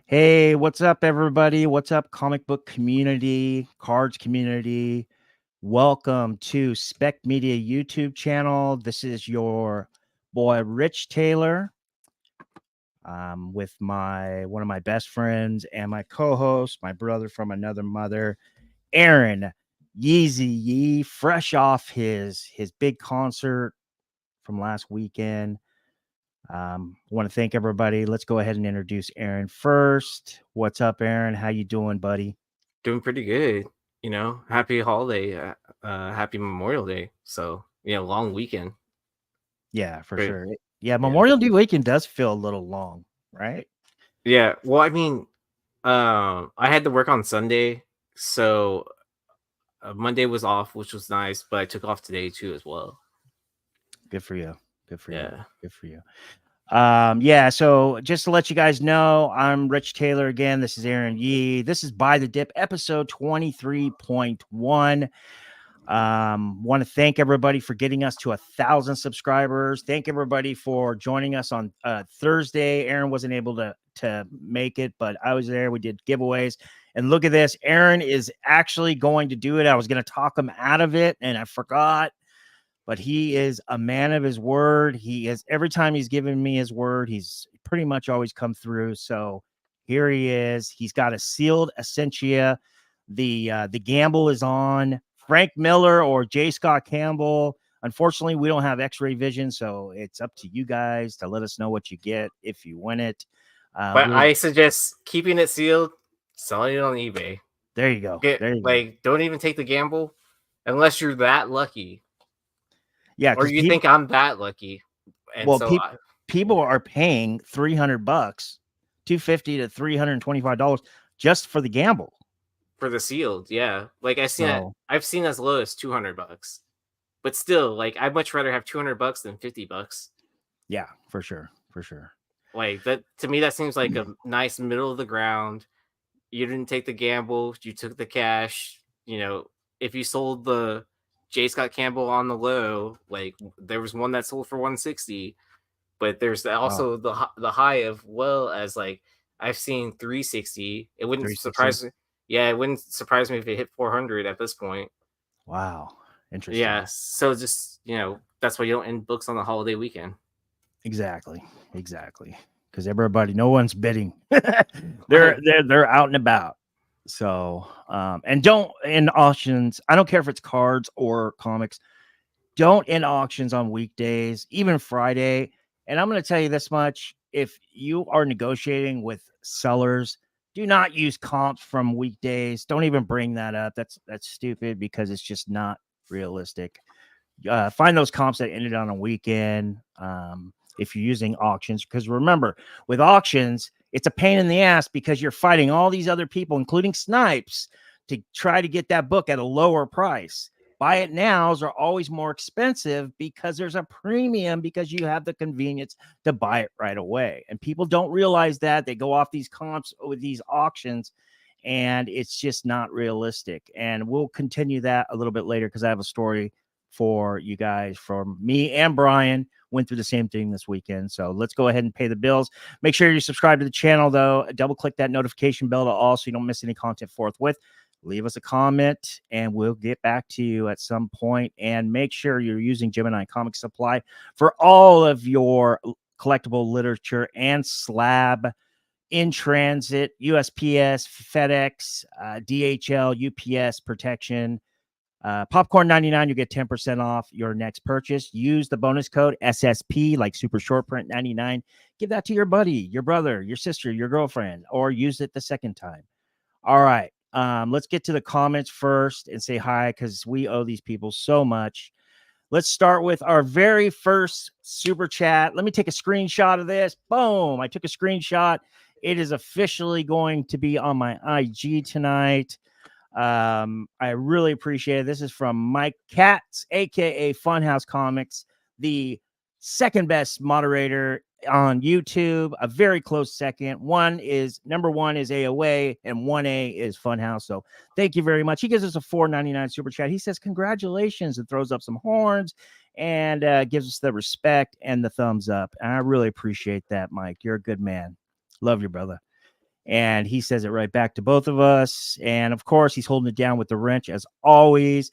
Hey, what's up, everybody? What's up, comic book community, cards community? Welcome to Spec Media YouTube channel. This is your boy, Rich Taylor, with one of my best friends and my co-host, my brother from another mother, Aaron Yeezy Yee, fresh off his big concert from last weekend. I want to thank everybody. Let's go ahead and introduce Aaron first. What's up, Aaron? How you doing, buddy? Doing pretty good. Happy holiday, happy Memorial Day. So, long weekend. Yeah, for Great. sure. Yeah, Yeah. Memorial Day weekend does feel a little long, right? Yeah. Well, I had to work on Sunday, so Monday was off, which was nice, but I took off today too as well. Good for you. Good for you. Yeah. Good for you. Yeah, so just to let you guys know, I'm Rich Taylor again. This is Aaron Yee. This is Buy the Dip, episode 23.1. Want to thank everybody for getting us to 1,000 subscribers. Thank everybody for joining us on Thursday. Aaron wasn't able to make it, but I was there. We did giveaways, and look at this. Aaron is actually going to do it. I was going to talk him out of it, and I forgot. But he is a man of his word. He is, every time he's given me his word, he's pretty much always come through. So here he is. He's got a sealed Essentia. The gamble is on. Frank Miller or J. Scott Campbell. Unfortunately, we don't have X-ray vision, so it's up to you guys to let us know what you get if you win it. But I suggest keeping it sealed, selling it on eBay. There you go. There you go. Don't even take the gamble unless you're that lucky. Yeah, or you think I'm that lucky. And well, so people are paying $300, $250 to $325 just for the gamble. For the sealed, yeah. Like I've seen as low as $200. But still, like I'd much rather have $200 than $50. Yeah, for sure. For sure. Like that to me, that seems like a nice middle of the ground. You didn't take the gamble, you took the cash. If you sold the J. Scott Campbell on the low, like there was one that sold for 160, but there's also the high of as like I've seen 360. It wouldn't surprise me. Yeah, it wouldn't surprise me if it hit 400 at this point. Wow, interesting. Yeah, so just that's why you don't end books on the holiday weekend. Exactly. Because everybody, no one's bidding. they're out and about. So, and don't in auctions. I don't care if it's cards or comics. Don't end auctions on weekdays, even Friday. And I'm going to tell you this much: if you are negotiating with sellers, do not use comps from weekdays. Don't even bring that up. That's stupid because it's just not realistic. Find those comps that ended on a weekend. If you're using auctions, because remember, with auctions, it's a pain in the ass because you're fighting all these other people, including Snipes, to try to get that book at a lower price. Buy it nows are always more expensive because there's a premium because you have the convenience to buy it right away. And people don't realize that. They go off these comps with these auctions, and it's just not realistic. And we'll continue that a little bit later because I have a story for you guys. From me and Bryan went through the same thing this weekend. So let's go ahead and pay the bills. Make sure you subscribe to the channel, though. Double click that notification bell to all so you don't miss any content forthwith. Leave us a comment and we'll get back to you at some point. And make sure you're using Gemini Comic Supply for all of your collectible literature and slab in transit, USPS, FedEx, DHL, UPS protection. Popcorn 99, you get 10% off your next purchase. Use the bonus code SSP, like Super Short Print 99. Give that to your buddy, your brother, your sister, your girlfriend, or use it the second time. All right. Let's get to the comments first and say hi because we owe these people so much. Let's start with our very first super chat. Let me take a screenshot of this. Boom. I took a screenshot. It is officially going to be on my IG tonight. I really appreciate it. This is from Mike Katz, aka Funhouse Comics, the second best moderator on YouTube, a very close second. Number one is AOA and 1A is Funhouse. So thank you very much. He gives us a $4.99 super chat. He says congratulations and throws up some horns and gives us the respect and the thumbs up. And I really appreciate that, Mike. You're a good man. Love you, brother. And he says it right back to both of us. And of course, he's holding it down with the wrench as always.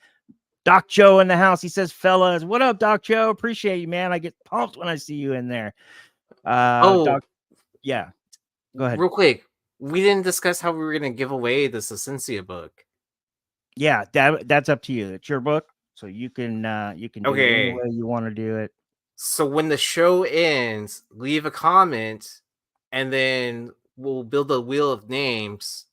Doc Joe in the house. He says, fellas, what up, Doc Joe? Appreciate you, man. I get pumped when I see you in there. Doc, yeah. Go ahead. Real quick. We didn't discuss how we were going to give away the Essentia book. Yeah, that's up to you. It's your book. So you can do it any way you want to do it. So when the show ends, leave a comment, and then we'll build a wheel of names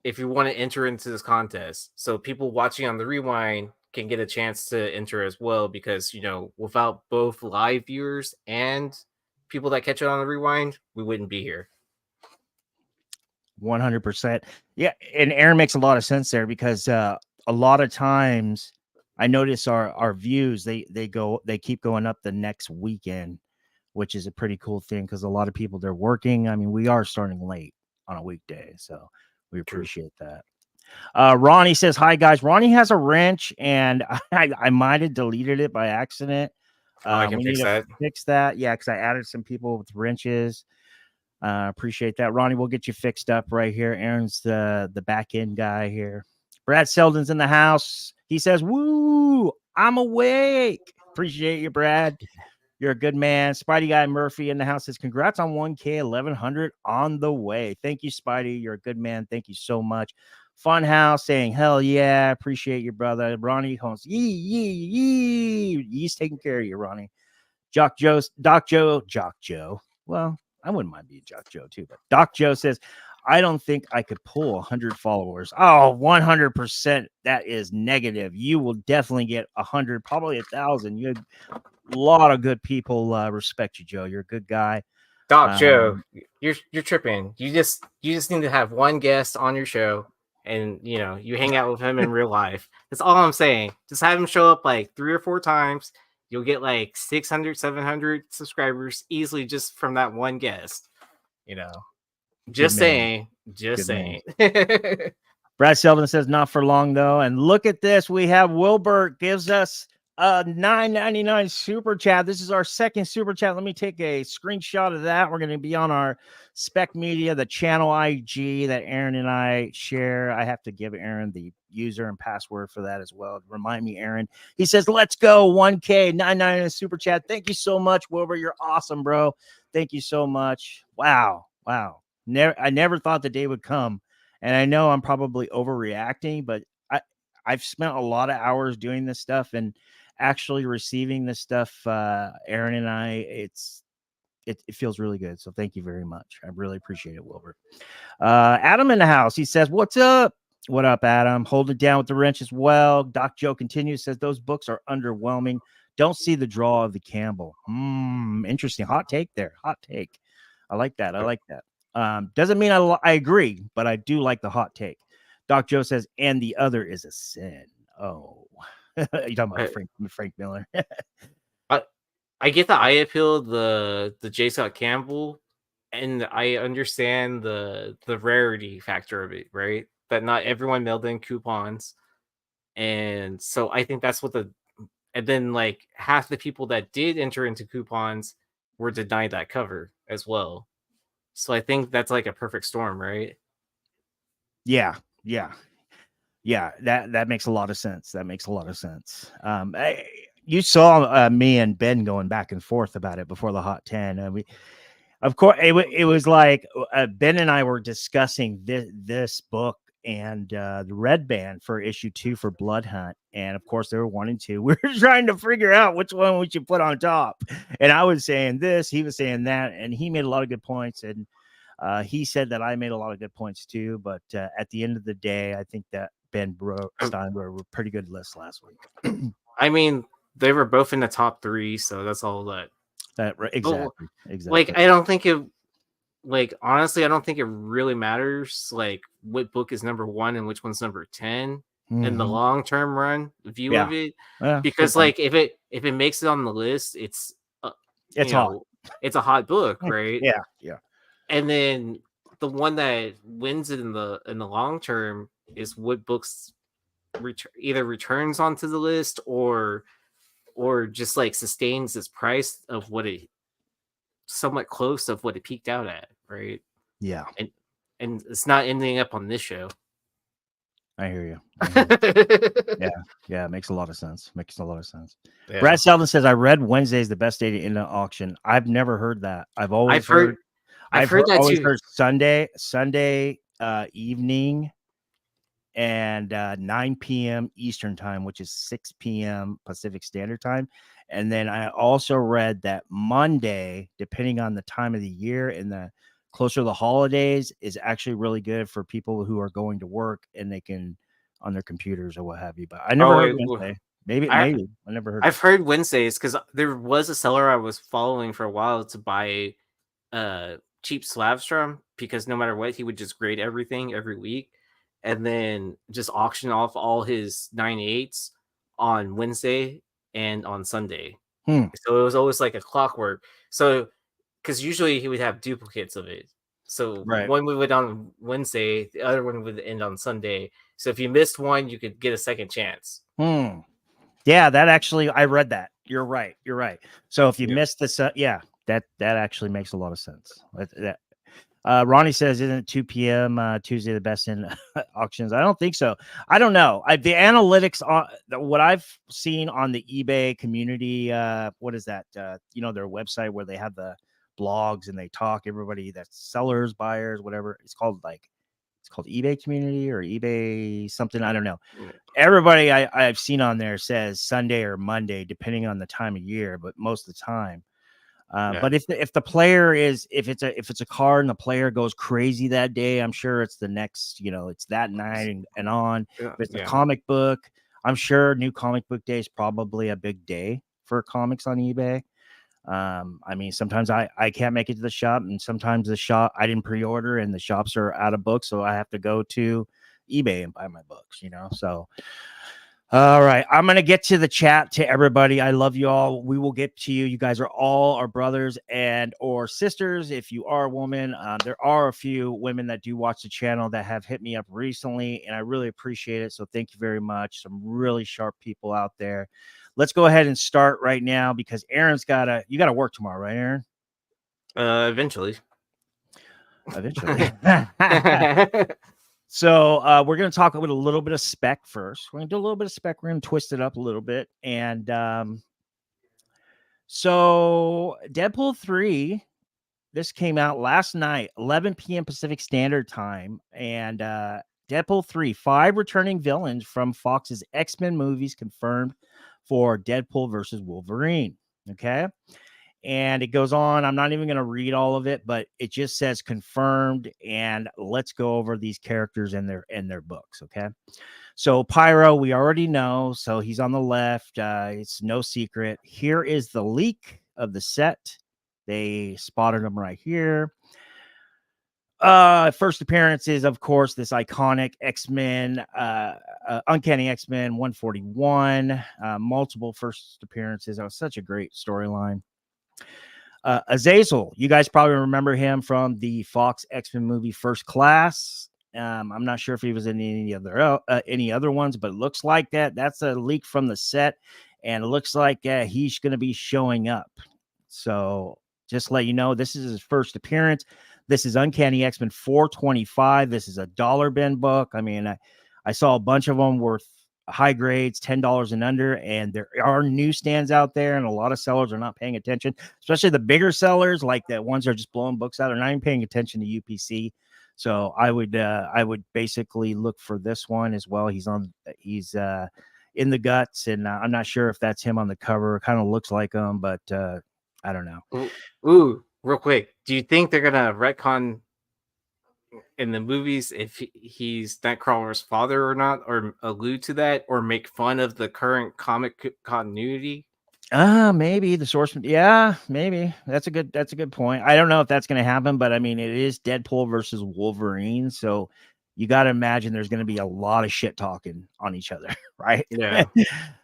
if you want to enter into this contest. So people watching on the rewind can get a chance to enter as well, because, you know, without both live viewers and people that catch it on the rewind, we wouldn't be here. 100%. Yeah, and Aaron makes a lot of sense there, because a lot of times I notice our views they keep going up the next weekend, which is a pretty cool thing, because a lot of people, they're working. I mean, we are starting late on a weekday, so we appreciate that. Ronnie says, hi guys. Ronnie has a wrench, and I might have deleted it by accident. I can fix that. Yeah, because I added some people with wrenches. Appreciate that, Ronnie. We'll get you fixed up right here. Aaron's the back end guy here. Brad Selden's in the house. He says, woo, I'm awake. Appreciate you, Brad. You're a good man. Spidey Guy Murphy in the house says, congrats on 1K 1100 on the way. Thank you, Spidey. You're a good man. Thank you so much. Funhouse saying, hell yeah. Appreciate you, brother. Ronnie Holmes. He's taking care of you, Ronnie. Doc Joe. Well, I wouldn't mind being Jock Joe too, but Doc Joe says, I don't think I could pull 100 followers. Oh, 100%. That is negative. You will definitely get 100, probably 1,000. You had a lot of good people respect you, Joe. You're a good guy. Doc Joe, you're tripping. You just need to have one guest on your show, and you know, you hang out with him in real life. That's all I'm saying. Just have him show up like 3 or 4 times. You'll get like 600, 700 subscribers easily just from that one guest. You know, just saying. Brad Selden says, not for long though. And look at this. We have Wilbert gives us a $9.99 super chat. This is our second super chat. Let me take a screenshot of that. We're going to be on our SPEC Media, the channel IG that Aaron and I share. I have to give Aaron the user and password for that as well. Remind me, Aaron. He says, let's go 1K 9.99 super chat. Thank you so much, Wilbur. You're awesome, bro. Thank you so much. Wow. I never thought the day would come. And I know I'm probably overreacting, but I've spent a lot of hours doing this stuff, and actually receiving this stuff, Aaron and I, it feels really good. So thank you very much. I really appreciate it, Wilbur. Adam in the house. He says, what's up? What up, Adam? Hold it down with the wrench as well. Doc Joe continues, says those books are underwhelming. Don't see the draw of the Campbell. Interesting. Hot take there. Hot take. I like that. Doesn't mean I agree, but I do like the hot take. Doc Joe says, and the other is a sin. Oh, you talking about Frank Miller? I get the eye appeal, the J. Scott Campbell, and I understand the rarity factor of it, right? That not everyone mailed in coupons, and so I think that's what and then like half the people that did enter into coupons were denied that cover as well. So I think that's like a perfect storm, right? Yeah. That makes a lot of sense. You saw me and Ben going back and forth about it before the Hot 10. And of course, it was like Ben and I were discussing this book and the Red Band for issue 2 for Blood Hunt. And of course, there were 1 and 2. We were trying to figure out which one we should put on top. And I was saying this, he was saying that, and he made a lot of good points. And he said that I made a lot of good points too. But at the end of the day, I think that Ben Stein were a pretty good list last week. I mean, they were both in the top 3, so that's all that. Exactly. Like, I don't think it. Like, honestly, I don't think it really matters. Like, what book is number 1 and which one's number 10 in the long term run view of it, because like if it makes it on the list, it's hot. It's a hot book, right? Yeah. And then the one that wins it in the long term is what books either returns onto the list or just like sustains its price of what it somewhat close of what it peaked out at, right? Yeah, and it's not ending up on this show. I hear you. Yeah, it makes a lot of sense. Yeah. Brad Selden says, I read Wednesday is the best day to end an auction. I've never heard that. I've always heard that always too. heard Sunday evening and 9 p.m. Eastern time, which is 6 p.m. Pacific Standard Time. And then I also read that Monday, depending on the time of the year and the closer to the holidays, is actually really good for people who are going to work and they can on their computers or what have you. But I never heard Wednesday. Maybe I never heard. I've heard Wednesdays because there was a seller I was following for a while to buy cheap slabs from, because no matter what, he would just grade everything every week and then just auction off all his 9/8s on Wednesday and on Sunday. So it was always like a clockwork. So because usually he would have duplicates of it. So one would end on Wednesday, the other one would end on Sunday. So if you missed one, you could get a second chance. Yeah, that actually, I read that. You're right. So if you missed this, that actually makes a lot of sense. Ronnie says, isn't it 2 p.m. Tuesday the best in auctions? I don't think so. I don't know. The analytics on what I've seen on the eBay community, what is that? Their website where they have the blogs and they talk everybody that's sellers, buyers, whatever. It's called eBay community or eBay something. I don't know. Everybody I've seen on there says Sunday or Monday, depending on the time of year, but most of the time. But if the player if it's a card and the player goes crazy that day, I'm sure it's the next, it's that night and on. If it's a comic book, I'm sure new comic book day is probably a big day for comics on eBay. I mean, sometimes I can't make it to the shop, and sometimes the shop I didn't pre-order and the shops are out of books, so I have to go to eBay and buy my books, so all right, I'm going to get to the chat to everybody. I love you all. We will get to you. You guys are all our brothers and or sisters. If you are a woman, there are a few women that do watch the channel that have hit me up recently, and I really appreciate it. So thank you very much. Some really sharp people out there. Let's go ahead and start right now because Aaron's you got to work tomorrow, right, Aaron? Eventually. So we're going to talk about a little bit of spec first. We're going to do a little bit of spec. We're going to twist it up a little bit. And so Deadpool 3, this came out last night, 11 p.m. Pacific Standard Time. And Deadpool 3, 5 returning villains from Fox's X-Men movies confirmed for Deadpool versus Wolverine. Okay. And it goes on. I'm not even going to read all of it, but it just says confirmed. And let's go over these characters in their books. Okay. So Pyro, we already know. So he's on the left. It's no secret. Here is the leak of the set. They spotted him right here. First appearance is, of course, this iconic X-Men, Uncanny X-Men 141. Multiple first appearances. That was such a great storyline. Azazel, you guys probably remember him from the Fox X-Men movie First Class. I'm not sure if he was in any other ones, but it looks like that's a leak from the set, and it looks like he's going to be showing up. So just to let you know, this is his first appearance. This is Uncanny X-Men 425. This is a dollar bin book. I mean, I saw a bunch of them worth high grades, $10 and under, and there are newsstands out there, and a lot of sellers are not paying attention, especially the bigger sellers, like the ones that are just blowing books out. They're not even paying attention to UPC. So I would basically look for this one as well. He's in the guts, and I'm not sure if that's him on the cover. It kind of looks like him, but I don't know. Ooh, real quick, do you think they're gonna retcon in the movies if he's Nightcrawler's father or not, or allude to that, or make fun of the current comic continuity? Maybe the source. Yeah, maybe that's a good point. I don't know if that's going to happen, but I mean, it is Deadpool versus Wolverine, so you got to imagine there's going to be a lot of shit talking on each other, right? Yeah.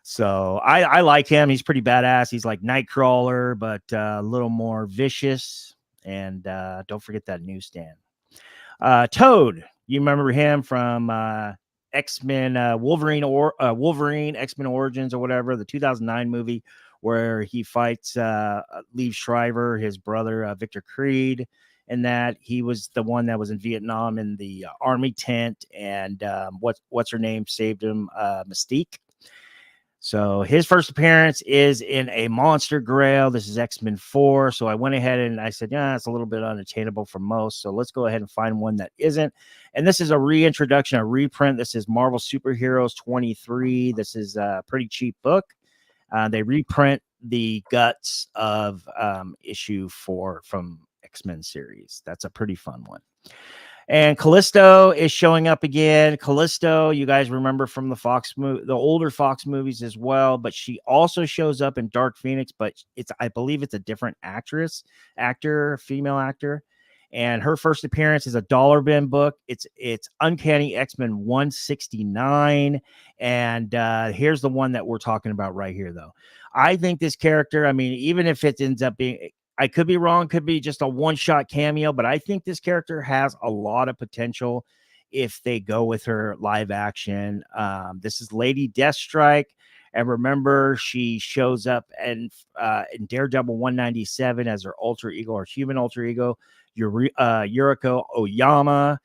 So I like him. He's pretty badass. He's like Nightcrawler, but a little more vicious. And don't forget that newsstand. Toad, you remember him from X-Men, Wolverine or Wolverine X-Men Origins or whatever, the 2009 movie where he fights Liev Schreiber, his brother Victor Creed, in that. He was the one that was in Vietnam in the army tent, and what's her name saved him, Mystique. So his first appearance is in a Monster Grail. This is X-Men 4. So I went ahead and I said, yeah, it's a little bit unattainable for most. So let's go ahead and find one that isn't. And this is a reintroduction, a reprint. This is Marvel Superheroes 23. This is a pretty cheap book. They reprint the guts of issue 4 from X-Men series. That's a pretty fun one. And Callisto is showing up again. Callisto, you guys remember from the the older Fox movies as well, but she also shows up in Dark Phoenix, but I believe it's a different female actor. And her first appearance is a dollar bin book. It's Uncanny X-Men 169. And here's the one that we're talking about right here, though. I think this character, I mean, even if it ends up being, I could be wrong, could be just a one-shot cameo, but I think this character has a lot of potential if they go with her live action. This is Lady Deathstrike. And remember, she shows up in Daredevil 197 as her alter ego, or human alter ego, Yuriko Oyama.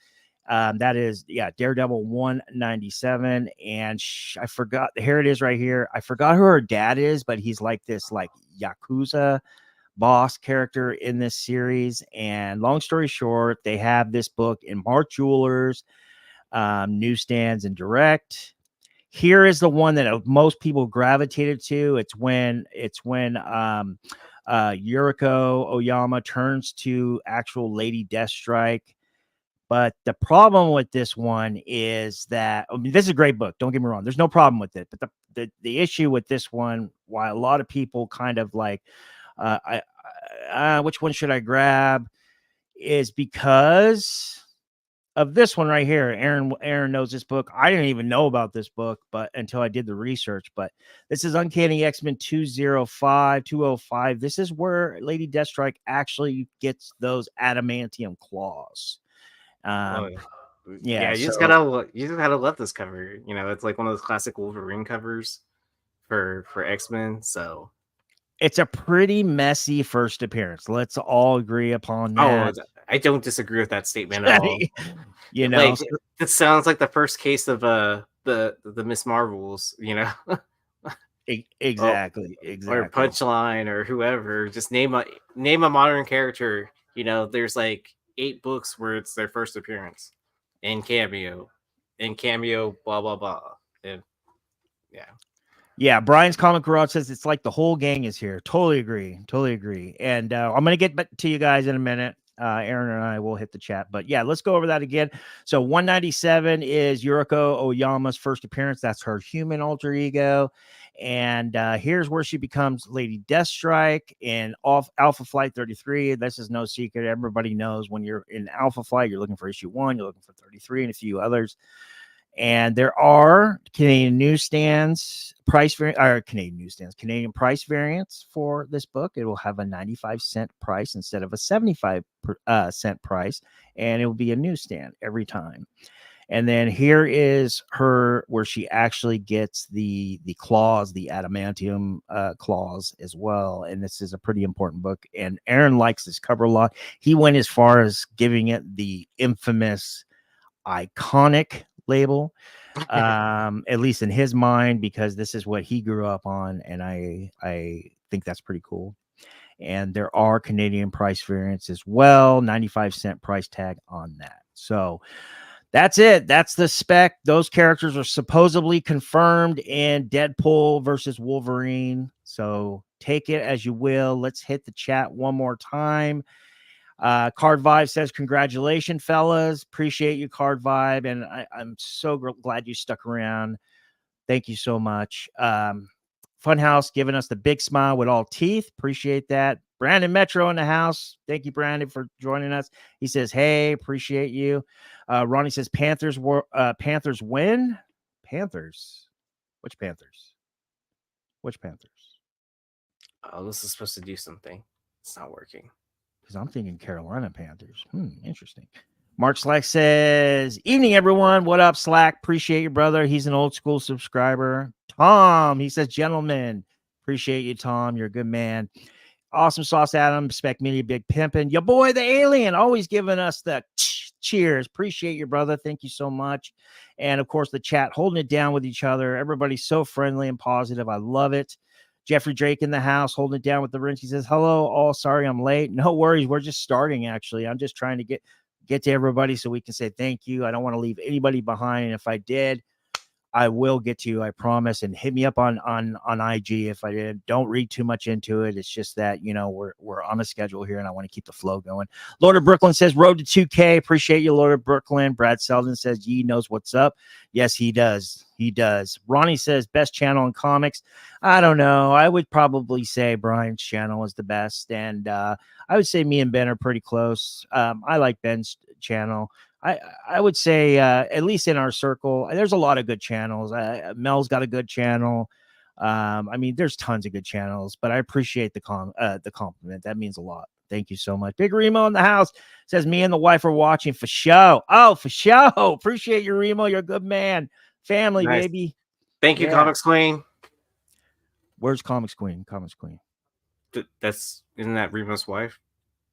That is, Daredevil 197. And I forgot, here it is right here. I forgot who her dad is, but he's like this like Yakuza boss character in this series. And long story short, they have this book in Mart Jewelers, newsstands, and direct. Here is the one that most people gravitated to. It's when Yuriko Oyama turns to actual Lady Deathstrike. But the problem with this one is that, I mean, this is a great book. Don't get me wrong. There's no problem with it. But the issue with this one, why a lot of people kind of like, which one should I grab, is because of this one right here. Aaron knows this book. I didn't even know about this book, but until I did the research. But this is Uncanny X-Men 205. This is where Lady Deathstrike actually gets those adamantium claws. You So, just gotta love this cover. You know, it's like one of those classic Wolverine covers for X-Men. So it's a pretty messy first appearance. Let's all agree upon that. Oh, I don't disagree with that statement at all. You know, like, it sounds like the first case of the Miss Marvels. You know, exactly. Or Punchline or whoever. Just name a modern character. You know, there's like 8 books where it's their first appearance and cameo, blah blah blah. And yeah, Brian's Comic Garage says it's like the whole gang is here. Totally agree. And I'm gonna get back to you guys in a minute. Aaron and I will hit the chat, but yeah, let's go over that again. So 197 is Yuriko Oyama's first appearance. That's her human alter ego. And here's where she becomes Lady Deathstrike in Alpha Flight 33. This is no secret. Everybody knows when you're in Alpha Flight, you're looking for issue 1, you're looking for 33 and a few others. And there are Canadian price variants for this book. It will have a 95-cent price instead of a 75-cent price, and it will be a newsstand every time. And then here is her where she actually gets the claws, the adamantium claws as well. And this is a pretty important book. And Aaron likes this cover a lot. He went as far as giving it the infamous iconic label, at least in his mind, because this is what he grew up on, and I think that's pretty cool. And there are Canadian price variants as well, 95-cent price tag on that. So that's it. That's the spec. Those characters are supposedly confirmed in Deadpool versus Wolverine. So take it as you will. Let's hit the chat one more time. Card Vibe says, congratulations, fellas. Appreciate you, Card Vibe. And I'm so glad you stuck around. Thank you so much. Funhouse giving us the big smile with all teeth. Appreciate that. Brandon Metro in the house. Thank you, Brandon, for joining us. He says, hey, appreciate you. Ronnie says, Panthers win. Panthers? Which Panthers? Oh, this is supposed to do something. It's not working. Because I'm thinking Carolina Panthers. Interesting. Mark Slack says, evening, everyone. What up, Slack? Appreciate you, brother. He's an old school subscriber. Tom, he says, gentlemen. Appreciate you, Tom. You're a good man. Awesome Sauce Adam, Spec Media, Big Pimpin'. Your boy, the alien, always giving us the cheers. Appreciate you, brother. Thank you so much. And of course, the chat holding it down with each other. Everybody's so friendly and positive. I love it. Jeffrey Drake in the house holding it down with the wrench. He says, hello, all. Sorry I'm late. No worries. We're just starting, actually. I'm just trying to get to everybody so we can say thank you. I don't want to leave anybody behind. And if I did, I will get to you, I promise. And hit me up on IG if I did. Don't read too much into it. It's just that, you know, we're on a schedule here and I want to keep the flow going. Lord of Brooklyn says road to 2K. Appreciate you, Lord of Brooklyn. Brad Selden says Yee knows what's up. Yes, he does. He does. Ronnie says best channel in comics. I don't know. I would probably say Bryan's channel is the best. And I would say me and Ben are pretty close. I like Ben's channel. I would say at least in our circle, there's a lot of good channels. Mel's got a good channel. I mean, there's tons of good channels, but I appreciate the compliment. That means a lot. Thank you so much. Big Remo in the house says me and the wife are watching for show. Oh, for show. Appreciate you, Remo. You're a good man. Family, nice. Baby. Thank you, Comics Queen. Where's Comics Queen? Comics Queen. Isn't that Remo's wife?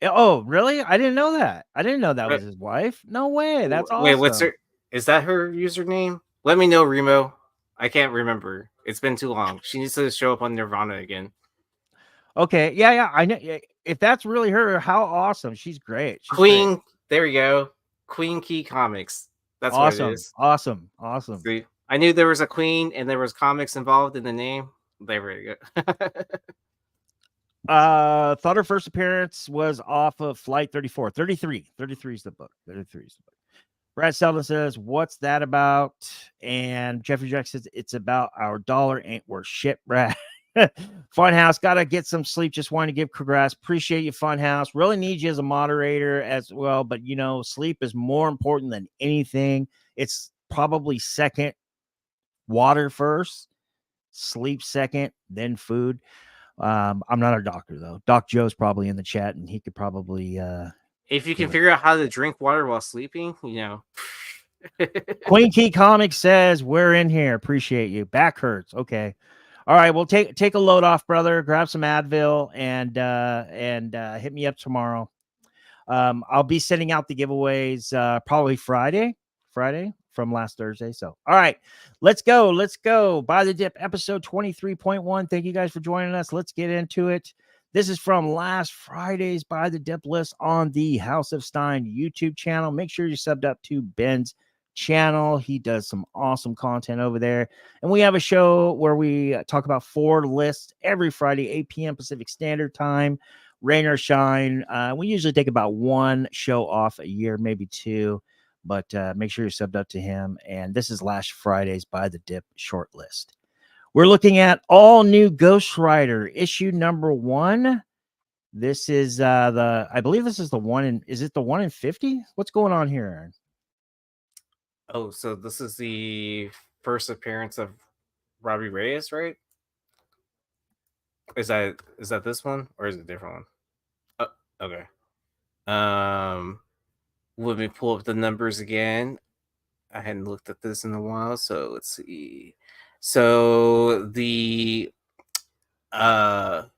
Oh, really? I didn't know that. I didn't know that was his wife. No way. That's awesome. Wait, what's her? Is that her username? Let me know, Remo. I can't remember. It's been too long. She needs to show up on Nirvana again. Okay. Yeah. I know. If that's really her, how awesome. She's great. She's Queen. Great. There we go. Queen Key Comics. That's awesome. What it is. Awesome. See, I knew there was a queen and there was comics involved in the name. There we go. Thought her first appearance was off of Flight 34. 33 is the book. 33 is the book. Brad Selden says, what's that about? And Jeffrey Jack says, it's about our dollar ain't worth shit, Brad. Funhouse, gotta get some sleep. Just want to give congrats. Appreciate you, Funhouse. Really need you as a moderator as well. But you know, sleep is more important than anything. It's probably second. Water first, sleep second, then food. I'm not a doctor though. Doc Joe's probably in the chat, and he could probably. If you can figure out how to drink water while sleeping, you know. Queen Key Comics says we're in here. Appreciate you. Back hurts. Okay. All right. Well, take a load off, brother. Grab some Advil and hit me up tomorrow. I'll be sending out the giveaways probably Friday from last Thursday. So, all right, let's go. Buy the Dip episode 23.1. Thank you guys for joining us. Let's get into it. This is from last Friday's Buy the Dip list on the House of Stein YouTube channel. Make sure you subbed up to Ben's channel. He does some awesome content over there. And we have a show where we talk about 4 lists every Friday, 8 p.m. Pacific Standard Time, rain or shine. We usually take about 1 show off a year, maybe 2. But make sure you're subbed up to him. And this is last Friday's Buy the Dip short list. We're looking at all new Ghost Rider issue number 1. This is I believe this is the one in, is it the 1 in 50? What's going on here, Aaron? Oh, so this is the first appearance of Robbie Reyes, right? Is that this one or is it a different one? Oh, okay. Let me pull up the numbers again. I hadn't looked at this in a while, so let's see. So the low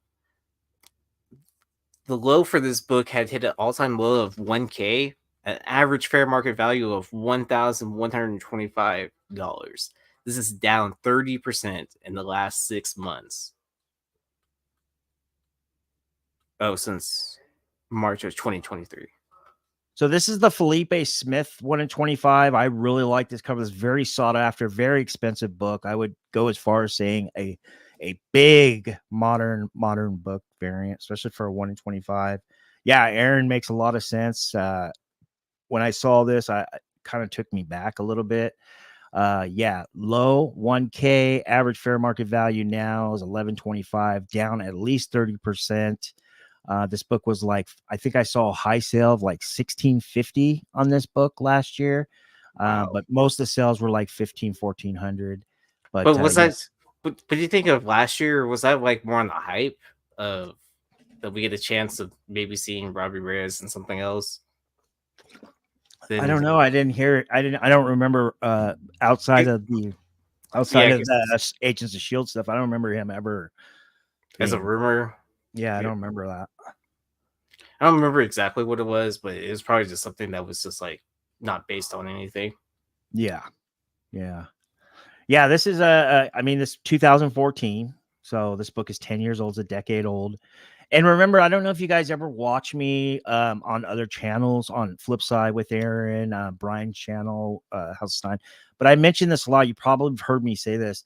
for this book had hit an all-time low of 1K, an average fair market value of $1,125. This is down 30% in the last 6 months. Oh, since March of 2023. So this is the Felipe Smith 1 in 25. I really like this cover. It's very sought after, very expensive book. I would go as far as saying a big modern book variant, especially for a 1 in 25. Yeah, Aaron makes a lot of sense. When I saw this, I kind of took me back a little bit. Yeah, low 1K, average fair market value now is 1125, down at least 30%. This book was like, I think I saw a high sale of like $1,650 on this book last year. Wow. But most of the sales were like $1,400. But was that, but do you think of last year, was that like more on the hype of that we get a chance of maybe seeing Robbie Reyes and something else? I don't know. I didn't hear it. I don't remember outside of the Agents of S.H.I.E.L.D. stuff. I don't remember him ever as a rumor. Yeah, I don't remember that. I don't remember exactly what it was, but it was probably just something that was just like not based on anything. Yeah. This is I mean, this 2014. So this book is 10 years old. It's a decade old. And remember, I don't know if you guys ever watch me on other channels on Flip Side with Aaron, Bryan's channel, House Stein. But I mentioned this a lot. You probably have heard me say this.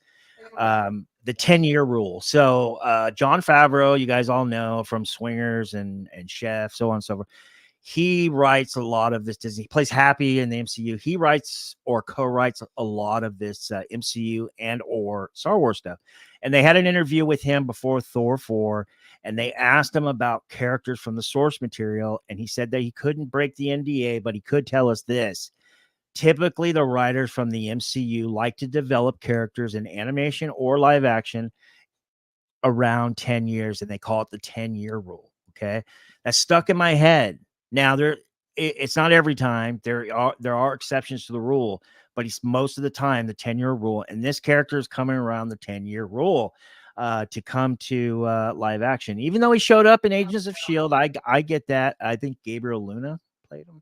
The 10-year rule. So Jon Favreau, you guys all know from Swingers and Chef, so on and so forth. He writes a lot of this Disney. He plays Happy in the MCU. He writes or co-writes a lot of this MCU and or Star Wars stuff. And they had an interview with him before Thor 4, and they asked him about characters from the source material, and he said that he couldn't break the NDA, but he could tell us this. Typically, the writers from the MCU like to develop characters in animation or live action around 10 years, and they call it the 10-year rule. Okay. That's stuck in my head. Now, it's not every time. There are exceptions to the rule, but it's most of the time the 10-year rule. And this character is coming around the 10-year rule to come to live action. Even though he showed up in Agents of S.H.I.E.L.D., I get that. I think Gabriel Luna played him.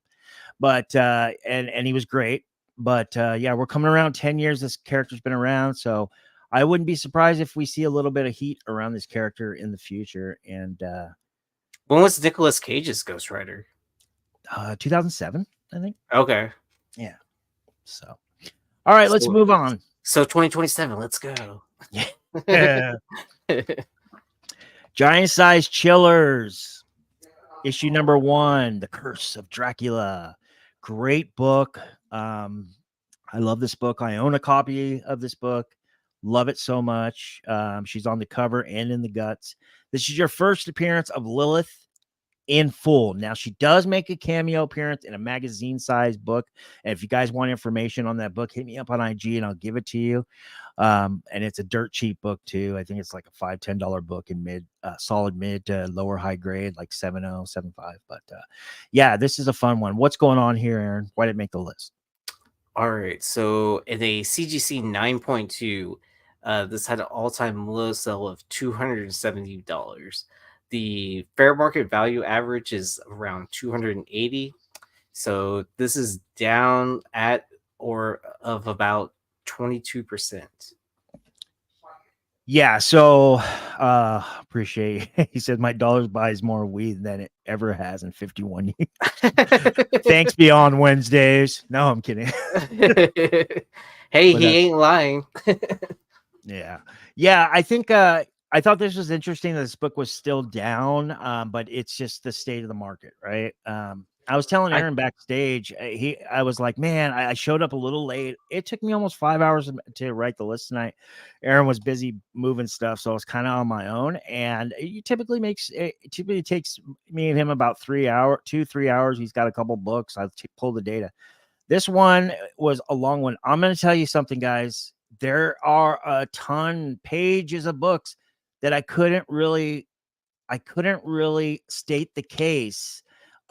But and he was great. But yeah, we're coming around 10 years. This character's been around. So I wouldn't be surprised if we see a little bit of heat around this character in the future. And when was Nicolas Cage's Ghost Rider? 2007, I think. Okay. Yeah. So, all right, let's move on. So 2027, let's go. Yeah. Giant Size Chillers, issue number 1, The Curse of Dracula. Great book. I love this book. I own a copy of this book. Love it so much. She's on the cover and in the guts. This is your first appearance of Lilith in full. Now, she does make a cameo appearance in a magazine-sized book. And if you guys want information on that book, hit me up on IG and I'll give it to you. And it's a dirt cheap book too. I think it's like a $5-10 book in solid mid to lower high grade, like 7.0, 7.5. But yeah, this is a fun one. What's going on here, Aaron? Why did it make the list? All right. So in a CGC 9.2, this had an all-time low sell of $270. The fair market value average is around 280. So this is down at or of about 22%. Yeah, so appreciate he said my dollars buys more weed than it ever has in 51 years. Thanks beyond Wednesdays. No, I'm kidding. Hey, he ain't lying. Yeah, I think I thought this was interesting that this book was still down, but it's just the state of the market, right? I was telling Aaron backstage, I was like, man, I showed up a little late. It took me almost 5 hours to write the list tonight. Aaron was busy moving stuff, so I was kind of on my own. And it typically takes me and him about 3 hours. He's got a couple books. I pull the data. This one was a long one. I'm going to tell you something, guys. There are a ton pages of books that I couldn't really state the case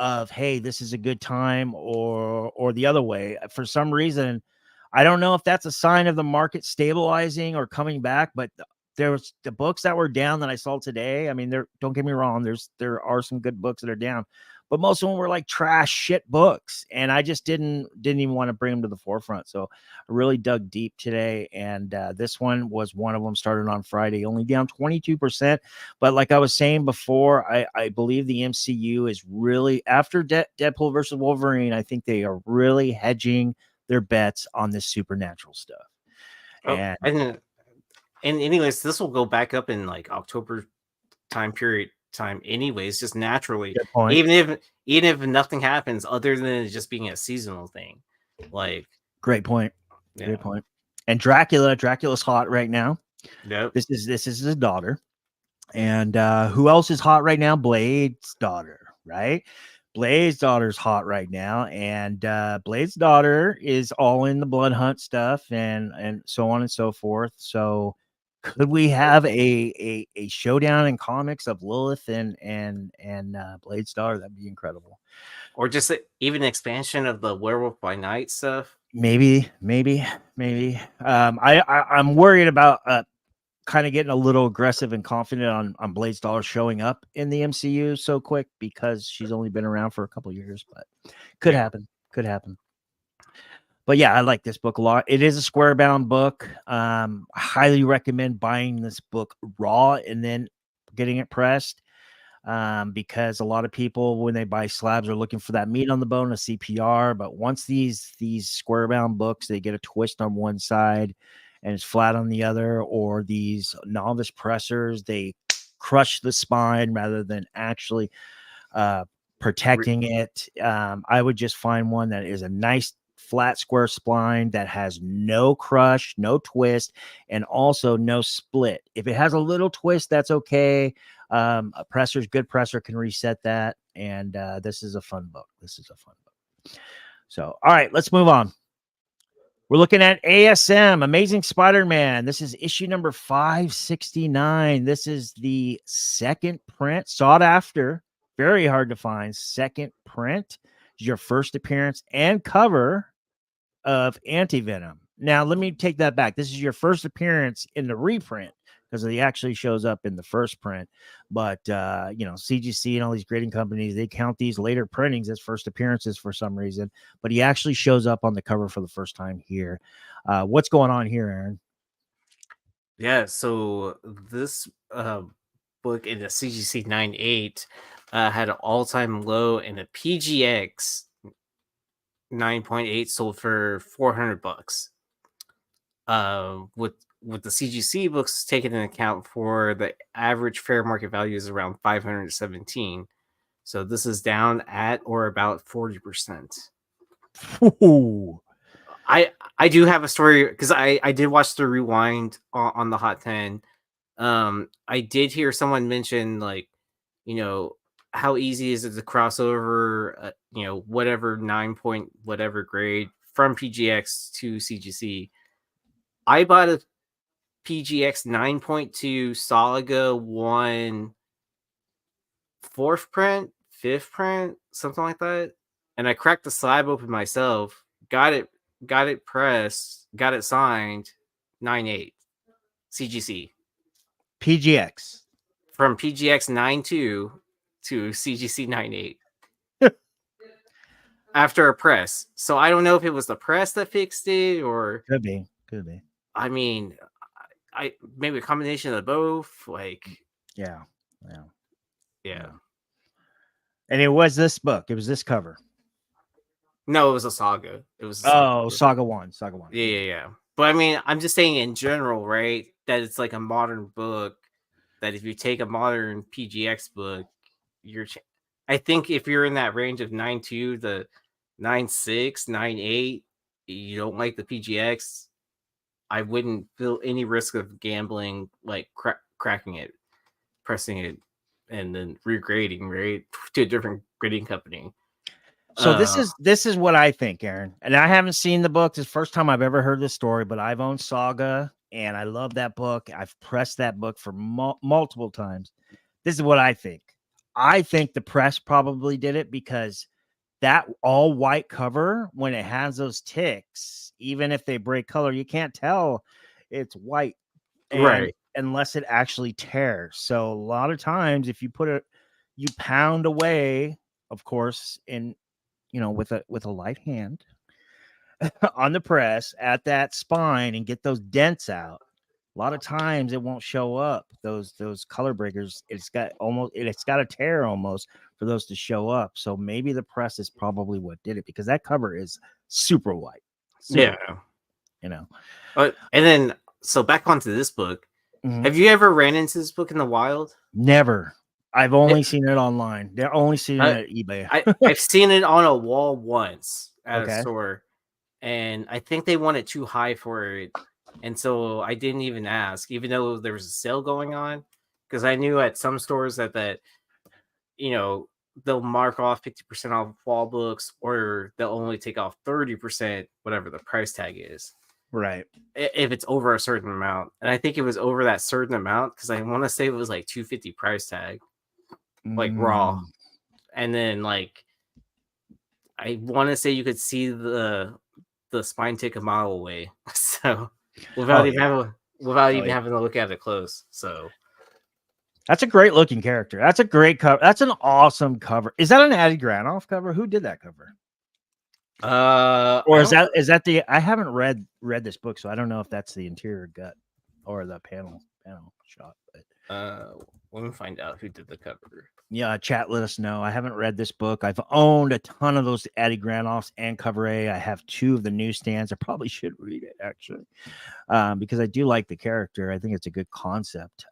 of, hey, this is a good time or the other way. For some reason, I don't know if that's a sign of the market stabilizing or coming back, but there's the books that were down that I saw today. I mean, don't get me wrong, there are some good books that are down, but most of them were like trash shit books, and I just didn't even want to bring them to the forefront. So I really dug deep today, and this one was one of them. Started on Friday, only down 22%. But like I was saying before, I believe the MCU is really, after Deadpool versus Wolverine, I think they are really hedging their bets on this supernatural stuff. And anyways, this will go back up in like October time anyways, just naturally, even if nothing happens other than it just being a seasonal thing. Like, great point. And Dracula's hot right now. Yep. This is his daughter. And who else is hot right now? Blade's daughter, right? Blade's daughter's hot right now, and Blade's daughter is all in the blood hunt stuff and so on and so forth. So could we have a showdown in comics of Lilith and Blade's daughter? That'd be incredible. Or just even expansion of the Werewolf by Night stuff. Maybe. I'm worried about kind of getting a little aggressive and confident on Blade's daughter showing up in the MCU so quick because she's only been around for a couple of years, but could happen. Could happen. But yeah, I like this book a lot. It is a square bound book. I highly recommend buying this book raw and then getting it pressed. Because a lot of people, when they buy slabs, are looking for that meat on the bone, a CPR. But once these square bound books, they get a twist on one side and it's flat on the other, or these novice pressers, they crush the spine rather than actually protecting it. I would just find one that is a nice flat square spine that has no crush, no twist, and also no split. If it has a little twist, that's okay. A good presser can reset that. And this is a fun book. So, all right, let's move on. We're looking at ASM, Amazing Spider-Man. This is issue number 569. This is the second print, sought after, very hard to find, second print. Your first appearance and cover of Anti-Venom. Now, let me take that back. This is your first appearance in the reprint because he actually shows up in the first print. But, CGC and all these grading companies, they count these later printings as first appearances for some reason. But he actually shows up on the cover for the first time here. What's going on here, Aaron? Yeah, so this book in the CGC 9.8 had an all-time low, and a PGX 9.8 sold for $400. With the CGC books taken into account, for the average fair market value is around 517. So this is down at or about 40%. Ooh. I do have a story because I did watch the rewind on the Hot 10. I did hear someone mention, like, how easy is it to cross over, whatever 9 point whatever grade from PGX to CGC. I bought a PGX 9.2 Saga 1 fourth print, fifth print, something like that. And I cracked the slab open myself, got it pressed, got it signed, 9.8 CGC. PGX. From PGX 9.2 to CGC 9.8. After a press. So I don't know if it was the press that fixed it or Could be. I mean, I maybe a combination of both. Like, yeah. And it was this book. It was this cover. No, it was a Saga. It was Saga 1. Yeah. But I mean, I'm just saying in general, right? That it's like a modern book. That if you take a modern PGX book, I think if you're in that range of 9.2 to 9.6, 9.8, you don't like the PGX, I wouldn't feel any risk of gambling, like cracking it, pressing it, and then regrading, right, to a different grading company. So this is what I think, Aaron. And I haven't seen the book. It's the first time I've ever heard this story, but I've owned Saga and I love that book. I've pressed that book for multiple times. This is what I think. I think the press probably did it because that all white cover, when it has those ticks, even if they break color, you can't tell it's white, right? Unless it actually tears. So a lot of times, if you you pound away, of course, with a light hand on the press at that spine and get those dents out. A lot of times it won't show up. Those color breakers, it's got a tear almost for those to show up. So maybe the press is probably what did it, because that cover is super white. And then so back onto this book. Mm-hmm. Have you ever ran into this book in the wild? Never. I've only seen it online. They're only seeing it at eBay. I've seen it on a wall once at a store, and I think they want it too high for it. And so I didn't even ask, even though there was a sale going on, because I knew at some stores that they'll mark off 50% off wall books, or they'll only take off 30%, whatever the price tag is. Right. If it's over a certain amount. And I think it was over that certain amount, because I want to say it was like $250 price tag, like raw. And then like I want to say you could see the spine tick a mile away. So without without Oh, even yeah. having to look at it close. So That's a great looking character. That's a great cover. That's an awesome cover. Is that an Addie Granoff cover? Who did that cover? Or I is don't. that the? I haven't read this book, so I don't know if that's the interior gut or the panel shot. But Let me find out who did the cover. yeah, chat. Let us know. I haven't read this book. I've owned a ton of those Addie Granoffs and Cover A. I have 2 of the newsstands. I probably should read it actually, because I do like the character. I think it's a good concept.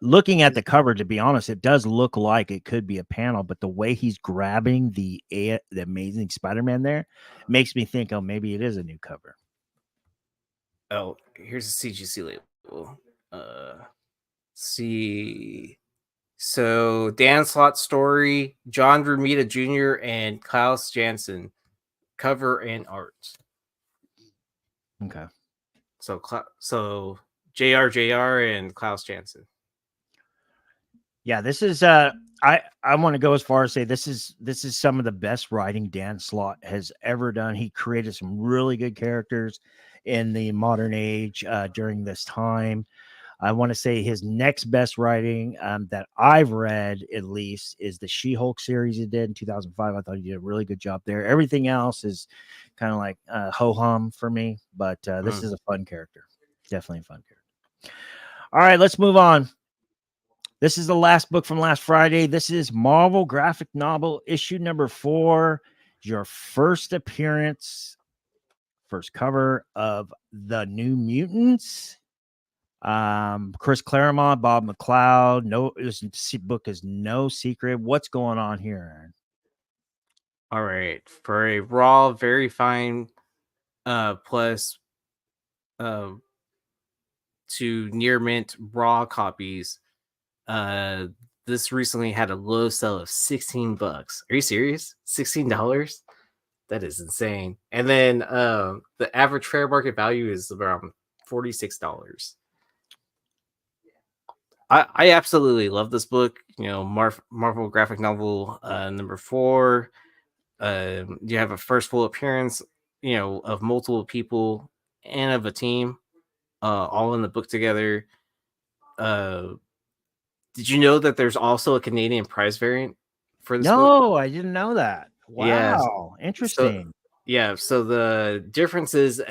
Looking at the cover, to be honest, it does look like it could be a panel, but the way he's grabbing the Amazing Spider-Man there makes me think, oh, maybe it is a new cover. Oh, here's a CGC label. See. So Dan Slott story, John Romita Jr. and Klaus Janson, cover and art. Okay. So JR and Klaus Janson. Yeah, this is I want to go as far as say this is some of the best writing Dan Slott has ever done. He created some really good characters in the modern age during this time. I want to say his next best writing that I've read, at least, is the She-Hulk series he did in 2005. I thought he did a really good job there. Everything else is kind of like ho-hum for me, but this is a fun character. Definitely a fun character. All right, let's move on. This is the last book from last Friday. This is Marvel graphic novel issue number 4, your first appearance, first cover of the New Mutants. Chris Claremont, Bob McCloud. No, this book is no secret. What's going on here, Aaron? All right, for a raw, very fine, plus, to near mint raw copies. This recently had a low sell of $16. Are you serious? $16? That is insane. And then the average fair market value is around $46. I absolutely love this book. You know, Marvel graphic novel number 4. You have a first full appearance, you know, of multiple people and of a team, all in the book together. Did you know that there's also a Canadian prize variant for this book? No, I didn't know that. Yeah. Wow, interesting. So the difference is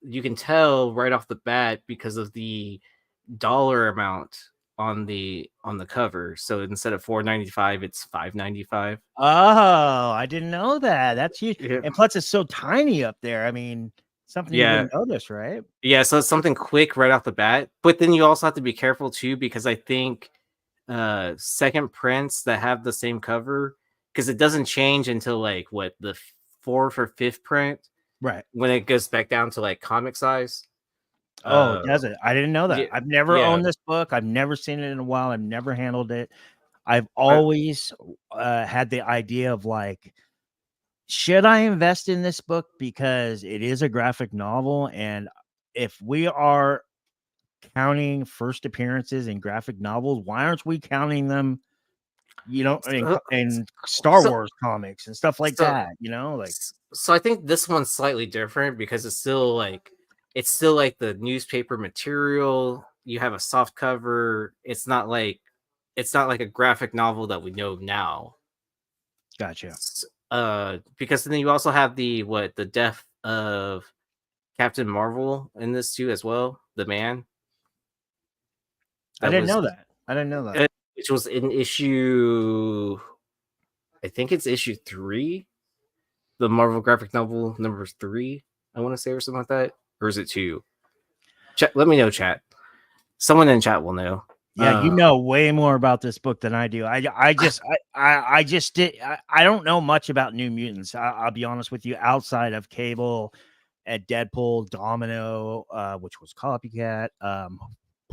you can tell right off the bat because of the dollar amount on the cover. So instead of $4.95, it's $5.95. Oh, I didn't know that. That's huge. Yeah. And plus, it's so tiny up there. I mean, something you wouldn't notice, right? Yeah, so it's something quick right off the bat. But then you also have to be careful too, because I think second prints that have the same cover, because it doesn't change until like what, the 4th or 5th print, Right, when it goes back down to like comic size. Oh, does it? I didn't know that. Yeah, I've never owned this book. I've never seen it in a while. I've never handled it. I've always had the idea of like, should I invest in this book because it is a graphic novel? And if we are counting first appearances in graphic novels, why aren't we counting them, you know, in Star Wars comics and stuff like that, you know? Like, so I think this one's slightly different because it's still like the newspaper material. You have a soft cover. It's not like a graphic novel that we know now. Gotcha. Because then you also have the death of Captain Marvel in this too as well, the man. I didn't know that. Which was in issue, I think it's issue 3, the Marvel graphic novel number 3, I want to say, or something like that. Or is it 2? Let me know, chat. Someone in chat will know. Yeah, you know way more about this book than I do. I don't know much about New Mutants. I'll be honest with you. Outside of Cable, at Deadpool, Domino, which was Copycat,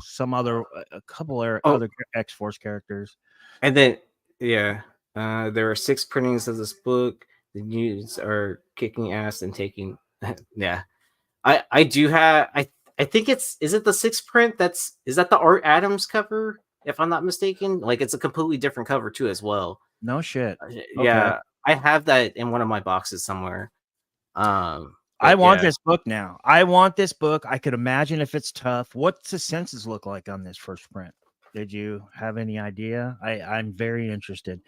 some other, a couple other X-Force characters, and then there are 6 printings of this book. The mutants are kicking ass and taking. Yeah, I do have. I think is it the 6th print? Is that the Art Adams cover? If I'm not mistaken, like it's a completely different cover too as well. No shit. Yeah, okay. I have that in one of my boxes somewhere. I I want this book now. I want this book. I could imagine if it's tough. What's the census look like on this first print? Did you have any idea? I'm very interested.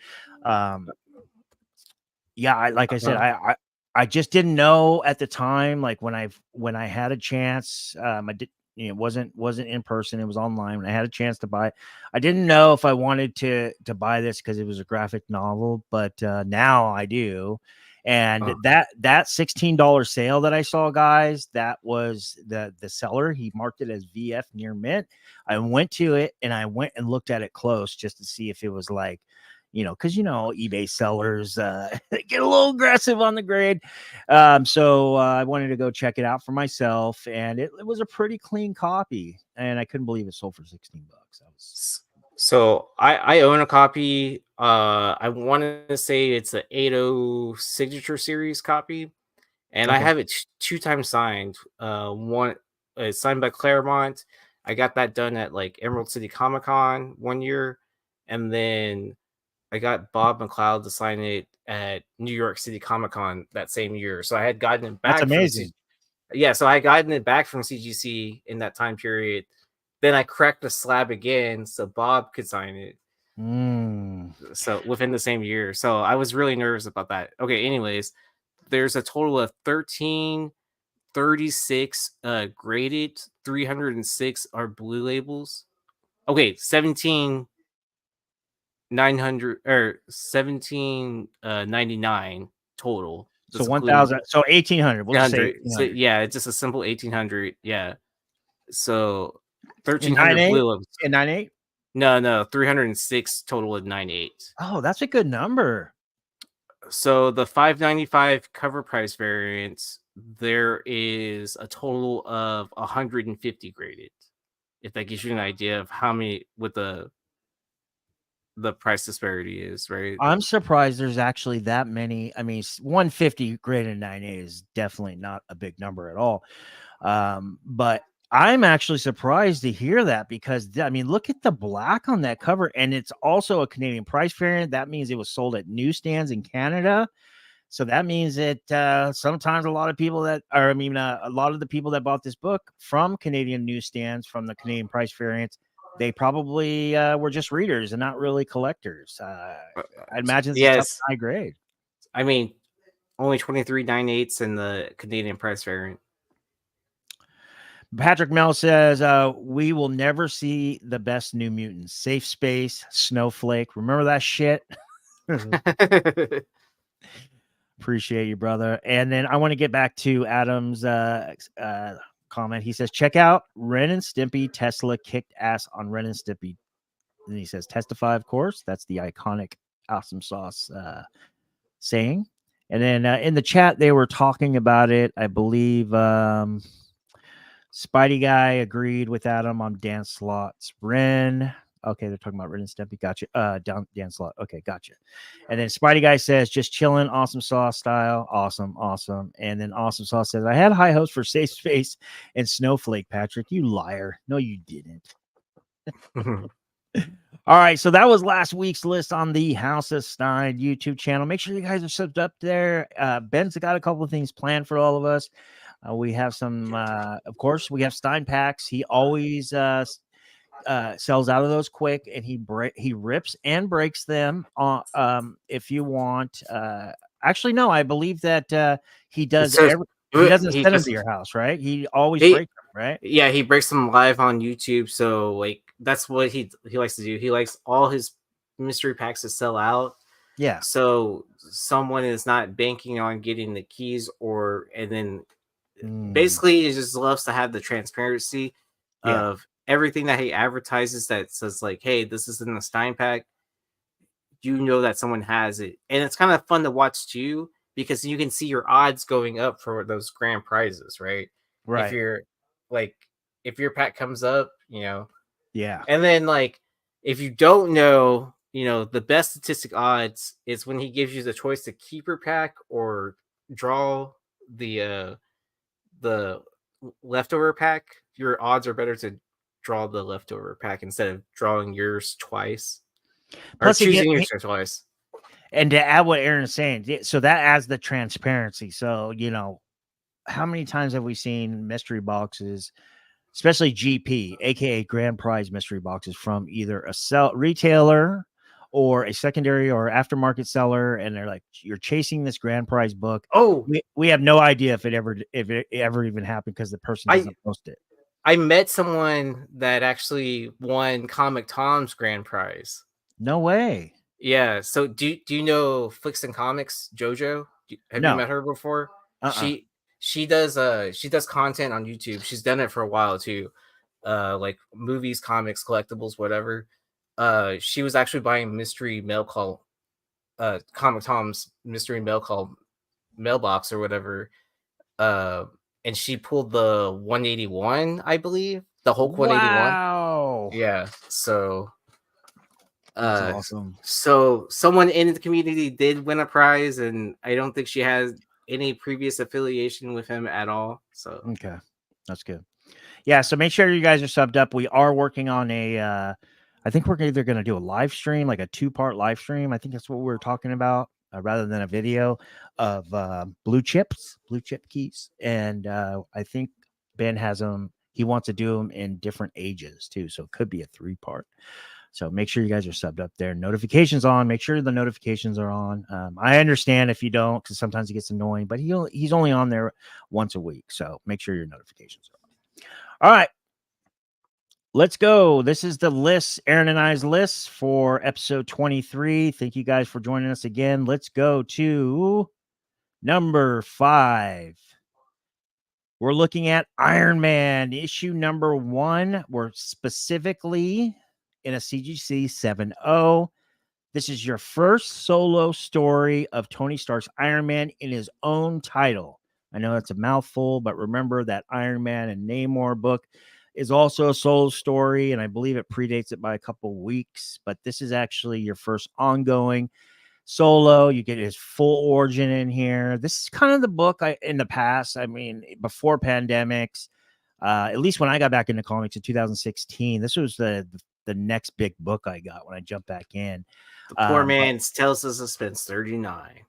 Yeah, like I said, I just didn't know at the time. Like when I had a chance, I did. It wasn't in person. It was online. When I had a chance to buy, I didn't know if I wanted to buy this because it was a graphic novel, but now I do. And that $16 sale that I saw, guys, that was the seller. He marked it as VF near mint. I went to it and I went and looked at it close just to see if it was like, because eBay sellers get a little aggressive on the grade. So I wanted to go check it out for myself, and it was a pretty clean copy, and I couldn't believe it sold for $16. So I own a copy. I want to say it's an 80 signature series copy, and I have it 2 times signed. One signed by Claremont. I got that done at like Emerald City Comic Con one year, and then I got Bob McCloud to sign it at New York City Comic Con that same year. So I had gotten it back. That's amazing. So I gotten it back from CGC in that time period. Then I cracked the slab again so Bob could sign it. So within the same year. So I was really nervous about that. Okay, anyways, there's a total of 1336 graded, 306 are blue labels. Okay, 17,900 or 1799 total. So 1,000. So 1,800. We'll just say 1,800. So yeah, it's just a simple 1,800. Yeah. So 1,300 blue labels. In 9.8? No, 306 total of 9.8. Oh, that's a good number. So the 595 cover price variants, there is a total of 150 graded. If that gives you an idea of how many with the price disparity is, right? I'm surprised there's actually that many. I mean, 150 graded 9.8 is definitely not a big number at all. But I'm actually surprised to hear that because, I mean, look at the black on that cover, and it's also a Canadian price variant. That means it was sold at newsstands in Canada. So that means that sometimes a lot of the people that bought this book from Canadian newsstands, from the Canadian price variants, they probably were just readers and not really collectors. I'd imagine it's high grade. I mean, only 23 9/8 in the Canadian price variant. Patrick Mel says, we will never see the best New Mutants. Safe Space, Snowflake. Remember that shit? Appreciate you, brother. And then I want to get back to Adam's comment. He says, check out Ren and Stimpy. Tesla kicked ass on Ren and Stimpy. And he says, testify, of course. That's the iconic Awesome Sauce saying. And then in the chat, they were talking about it. I believe Spidey Guy agreed with Adam on Dan Slott's Ren. Okay, they're talking about Ren and Stimpy. Gotcha. Dan Slott. Okay, gotcha. And then Spidey Guy says, just chilling, Awesome Sauce style. Awesome. And then Awesome Sauce says, I had high hopes for Safe Space and Snowflake, Patrick. You liar. No, you didn't. All right, so that was last week's list on the House of Stein YouTube channel. Make sure you guys are subbed up there. Ben's got a couple of things planned for all of us. We have some, of course, we have Stein packs. He always sells out of those quick, and he rips and breaks them. If you want, actually, no, I believe that he does. He doesn't send them to your house, right? He always breaks them, right? Yeah, he breaks them live on YouTube. So like that's what he likes to do. He likes all his mystery packs to sell out. Yeah. So someone is not banking on getting the keys, and then basically he just loves to have the transparency of everything that he advertises that says like, hey, this is in the Stein pack. You know that someone has it. And it's kind of fun to watch too, because you can see your odds going up for those grand prizes, right? Right. If your pack comes up, Yeah. And then like, if you don't know, the best statistic odds is when he gives you the choice to keep your pack or draw the leftover pack. Your odds are better to draw the leftover pack instead of drawing yours twice. Plus, or choosing yours twice. And to add what Aaron's saying, so that adds the transparency. So, how many times have we seen mystery boxes, especially GP, aka grand prize mystery boxes, from either a retailer or a secondary or aftermarket seller, and they're like, you're chasing this grand prize book. Oh, We have no idea if it ever even happened because the person I doesn't post it. I met someone that actually won Comic Tom's grand prize. No way. Yeah. So do you know Flicks and Comics JoJo? Have you No. met her before? Uh-uh. She does content on YouTube. She's done it for a while too. Like movies, comics, collectibles, whatever. She was actually buying mystery mail call Comic Tom's mystery mail call mailbox or whatever. And she pulled the 181, I believe. The Hulk 181. Wow. Yeah. So That's awesome. so someone in the community did win a prize, and I don't think she has any previous affiliation with him at all. So Okay. That's good. Yeah, so make sure you guys are subbed up. We are working on I think we're either going to do a live stream, like a 2-part live stream. I think that's what we're talking about, rather than a video of blue chip keys. And I think Ben has them. He wants to do them in different ages too. So it could be a 3-part. So make sure you guys are subbed up there. Notifications on. Make sure the notifications are on. I understand if you don't, because sometimes it gets annoying, but he's only on there once a week. So make sure your notifications are on. All right. Let's go. This is the list, Aaron and I's list for episode 23. Thank you guys for joining us again. Let's go to number 5. We're looking at Iron Man issue number 1. We're specifically in a CGC 7.0. This is your first solo story of Tony Stark's Iron Man in his own title. I know that's a mouthful, but remember that Iron Man and Namor book is also a solo story, and I believe it predates it by a couple weeks, but this is actually your first ongoing solo. You get his full origin in here. This is kind of the book in the past, I mean, before pandemics, at least when I got back into comics in 2016, this was the next big book I got when I jumped back in. the poor man's Tales of Suspense 39.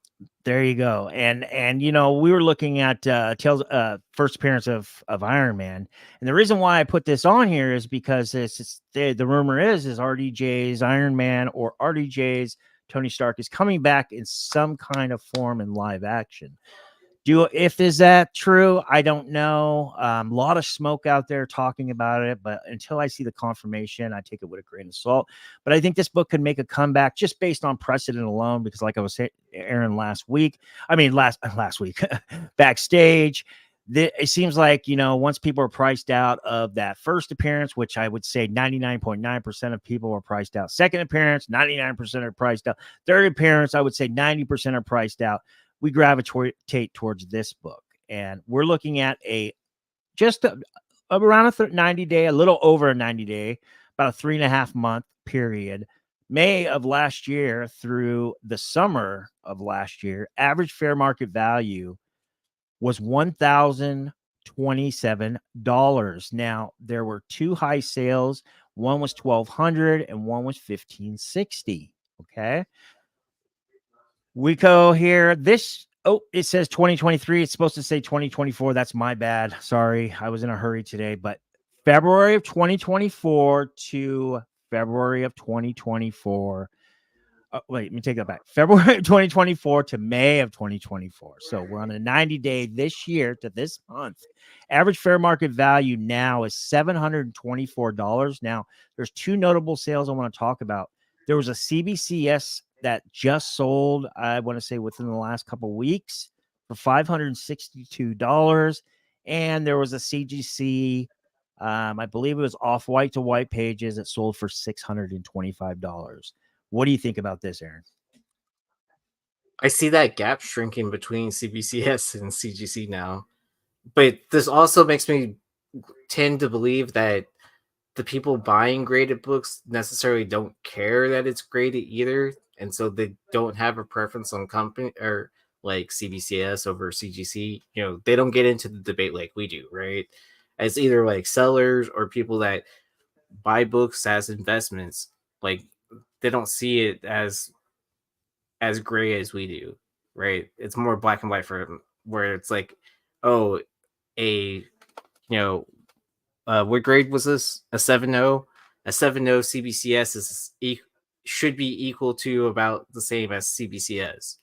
There you go. And you know, we were looking at Tales first appearance of Iron Man. And the reason why I put this on here is because the rumor is RDJ's Iron Man or RDJ's Tony Stark is coming back in some kind of form in live action. Is that true? I don't know. A lot of smoke out there talking about it, but until I see the confirmation, I take it with a grain of salt. But I think this book could make a comeback just based on precedent alone, because like I was saying, Aaron, last week, backstage, it seems like, you know, once people are priced out of that first appearance, which I would say 99.9% of people are priced out. Second appearance, 99% are priced out. Third appearance, I would say 90% are priced out. We gravitate towards this book, and we're looking at around a 90 day, a little over a 90 day, about a 3.5 month period. May of last year through the summer of last year, average fair market value was $1,027. Now, there were 2 high sales. One was $1,200 and one was $1,560. Okay. We go here. It says 2023. It's supposed to say 2024. That's my bad. Sorry. I was in a hurry today, but February of 2024 to February of 2024. Wait, let me take that back. February of 2024 to May of 2024. So we're on a 90-day this year to this month. Average fair market value now is $724. Now, there's 2 notable sales I want to talk about. There was a CBCS that just sold, I want to say within the last couple of weeks, for $562. And there was a CGC, I believe it was off-white to white pages, that sold for $625. What do you think about this, Aaron? I see that gap shrinking between CBCS and CGC now. But this also makes me tend to believe that the people buying graded books necessarily don't care that it's graded either. And so they don't have a preference on company or like CBCS over CGC. You know, they don't get into the debate like we do, right? As either like sellers or people that buy books as investments, like they don't see it as gray as we do, right? It's more black and white for them, where it's like, oh, what grade was this? A 7.0? A 7.0 CBCS should be equal to about the same as CBCS.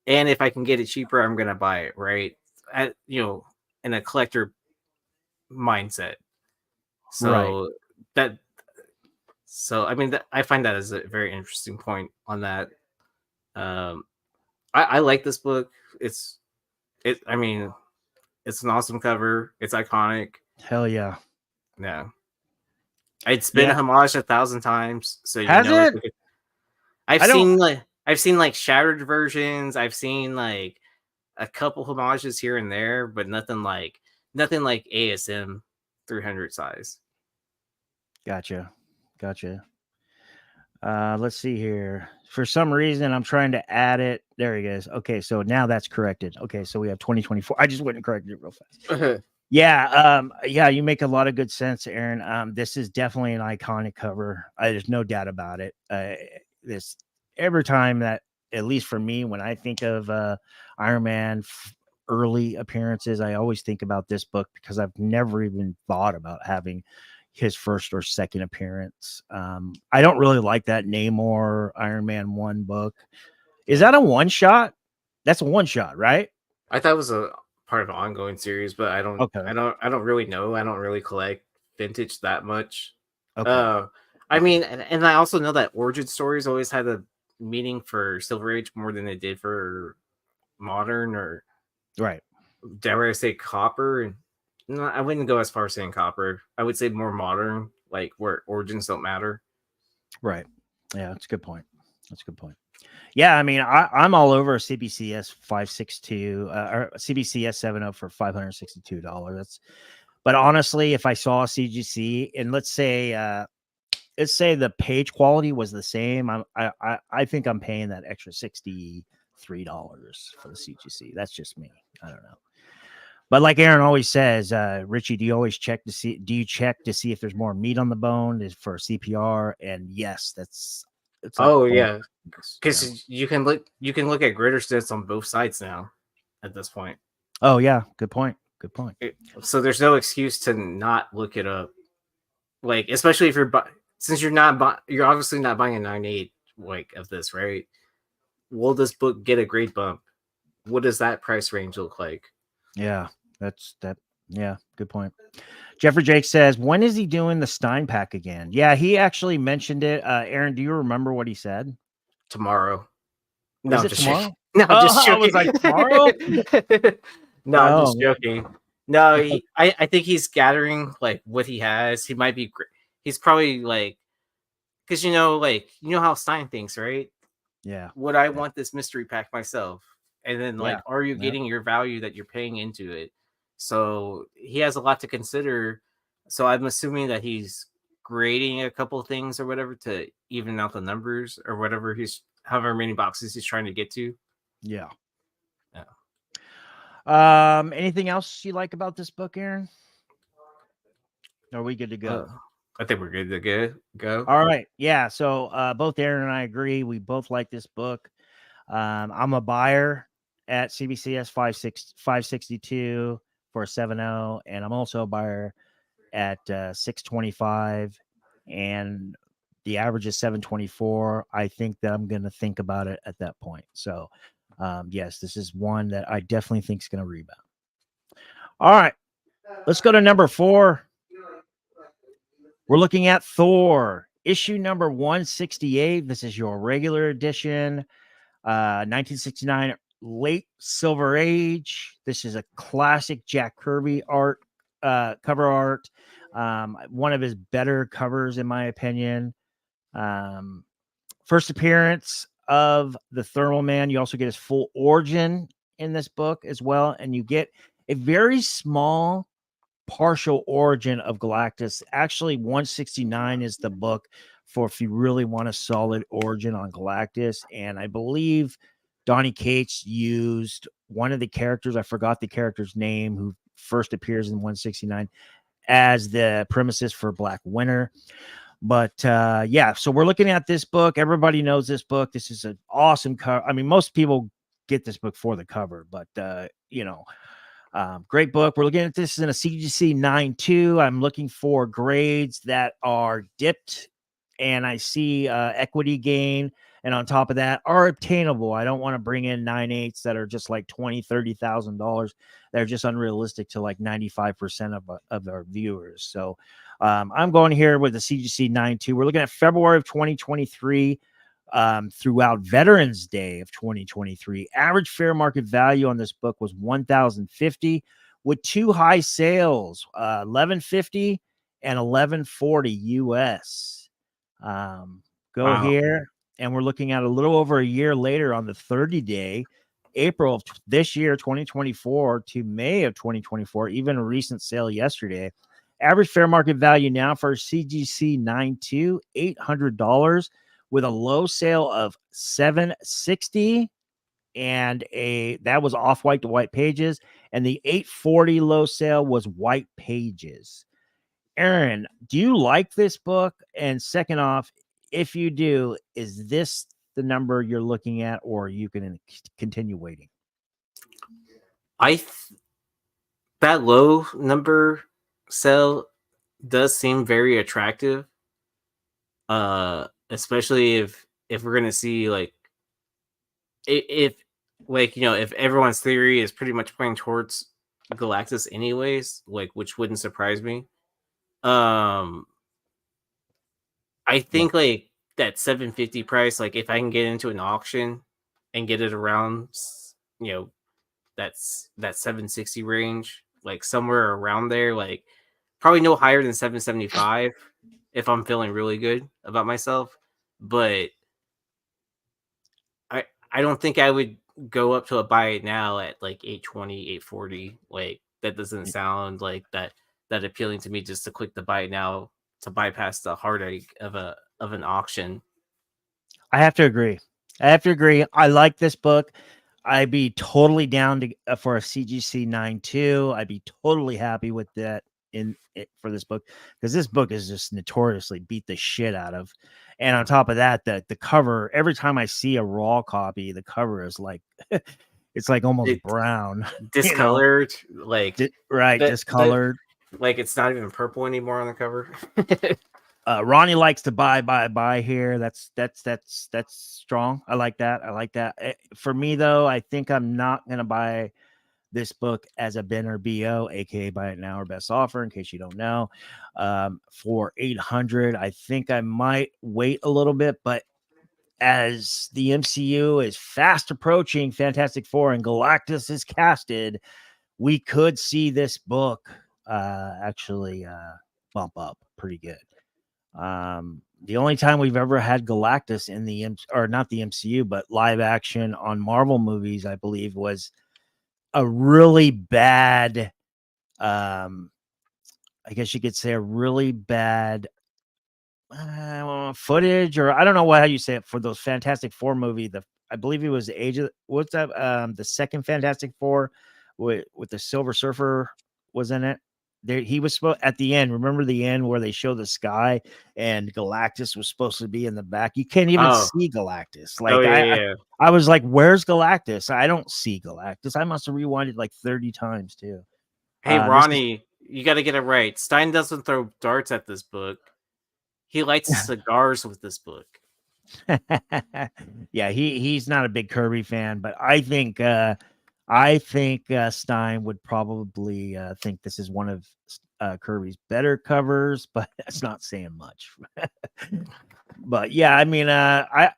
And if I can get it cheaper, I'm gonna buy it, right? In a collector mindset. So Right. I mean, I find that as a very interesting point on that. I like this book. I mean, it's an awesome cover. It's iconic. Hell yeah. Yeah. It's been homaged 1,000 times. So Has it? I've seen like shattered versions. I've seen like a couple homages here and there, but nothing like ASM 300 size. Gotcha. Let's see here. For some reason, I'm trying to add it. There he goes. Okay, so now that's corrected. Okay, so we have 2024. I just went and corrected it real fast. Yeah, you make a lot of good sense, Aaron. This is definitely an iconic cover. There's no doubt about it. This every time that, at least for me, when I think of Iron Man early appearances, I always think about this book because I've never even thought about having his first or second appearance. I don't really like that Namor Iron Man 1 book. Is that a one shot? That's a one shot, right? I thought it was a part of an ongoing series, but I don't really know. I don't really collect vintage that much. Okay. I mean, and I also know that origin stories always had a meaning for Silver Age more than they did for modern, or right. Dare I say copper? And no, I wouldn't go as far as saying copper. I would say more modern, like where origins don't matter. Right. Yeah, that's a good point. Yeah, I mean, I'm all over CBCS 562 or CBCS 70 for $562. But honestly, if I saw a CGC and let's say the page quality was the same, I think I'm paying that extra $63 for the CGC. That's just me. I don't know. But like Aaron always says, Richie, do you check to see if there's more meat on the bone for CPR? And yes, it's like, yeah, because you can look at greater stats on both sides now at this point. Oh yeah, good point. So there's no excuse to not look it up, like especially if you're you're obviously not buying a 9.8 like of this, right? Will this book get a grade bump? What does that price range look like? Yeah, yeah, good point. Jeffrey Jake says, when is he doing the Stein pack again? Yeah, he actually mentioned it. Aaron, do you remember what he said? Tomorrow. No, is it tomorrow? No, I'm just joking. I was like, tomorrow? No, I'm just joking. No, I think he's gathering like what he has. He might be. He's probably like, because you know how Stein thinks, right? Yeah. Would I want this mystery pack myself? And then like, are you getting your value that you're paying into it? So he has a lot to consider. So I'm assuming that he's grading a couple things or whatever to even out the numbers or whatever however many boxes he's trying to get to. Yeah. Anything else you like about this book, Aaron? Are we good to go? I think we're good to go. All right. Yeah. So both Aaron and I agree. We both like this book. I'm a buyer at CBCS 562 for a 7.0, and I'm also a buyer at 625, and the average is 724. I think that I'm going to think about it at that point. So, yes, this is one that I definitely think is going to rebound. All right, let's go to number 4. We're looking at Thor, issue number 168. This is your regular edition, 1969 late Silver Age. This is a classic Jack Kirby art, cover art. One of his better covers, in my opinion. First appearance of the Thermal Man. You also get his full origin in this book as well, and you get a very small partial origin of Galactus. Actually, 169 is the book for if you really want a solid origin on Galactus. And I believe Donny Cates used one of the characters, I forgot the character's name, who first appears in 169, as the premises for Black Winter. But yeah, so we're looking at this book. Everybody knows this book. This is an awesome cover. I mean, most people get this book for the cover, but Great book. We're looking at this in a CGC 9.2. I'm looking for grades that are dipped, and I see equity gain. And on top of that, are obtainable. I don't want to bring in 9.8s that are just like $20,000-$30,000. They're just unrealistic to like 95% of our viewers. So I'm going here with the CGC 9.2. We're looking at February of 2023 throughout Veterans Day of 2023. Average fair market value on this book was $1,050 with two high sales, $1,150 and $1,140 US. Go here. And we're looking at a little over a year later on the 30-day, April of this year, 2024 to May of 2024, even a recent sale yesterday. Average fair market value now for CGC 9.2, $800 with a low sale of $760 and that was off-white to white pages, and the $840 low sale was white pages. Aaron, do you like this book? And second off, if you do, is this the number you're looking at, or you can continue waiting? That low number sell does seem very attractive. Especially if we're gonna see like if everyone's theory is pretty much pointing towards Galactus anyways, like, which wouldn't surprise me. I think like that 750 price, like if I can get into an auction and get it around, that's that 760 range, like somewhere around there, like probably no higher than 775 if I'm feeling really good about myself. But I don't think I would go up to a buy it now at like 820, 840. Like that doesn't sound like that appealing to me, just to click the buy it now to bypass the heartache of an auction. I have to agree. I like this book. I'd be totally down to for a CGC 9.2. I'd be totally happy with that for this book, because this book is just notoriously beat the shit out of. And on top of that, the cover, every time I see a raw copy, the cover is like it's like almost brown, discolored, discolored. Like it's not even purple anymore on the cover. Ronnie likes to buy here. That's strong. I like that. For me though, I think I'm not gonna buy this book as a bin or BO, aka buy it now or best offer, in case you don't know. For $800, I think I might wait a little bit, but as the MCU is fast approaching Fantastic Four and Galactus is casted, we could see this book actually bump up pretty good. The only time we've ever had Galactus in not the MCU, but live action on Marvel movies, I believe, was a really bad, I guess you could say a really bad footage, or I don't know how you say it, for those Fantastic Four movie. I believe it was the second Fantastic Four with the Silver Surfer was in it. There, he was supposed at the end. Remember the end where they show the sky and Galactus was supposed to be in the back. You can't even see Galactus. Like I was like, "Where's Galactus? I don't see Galactus." I must have rewinded like 30 times too. Hey Ronnie, you got to get it right. Stein doesn't throw darts at this book. He lights cigars with this book. Yeah, he's not a big Kirby fan, but I think Stein would probably think this is one of Kirby's better covers, but that's not saying much. But yeah, I mean, I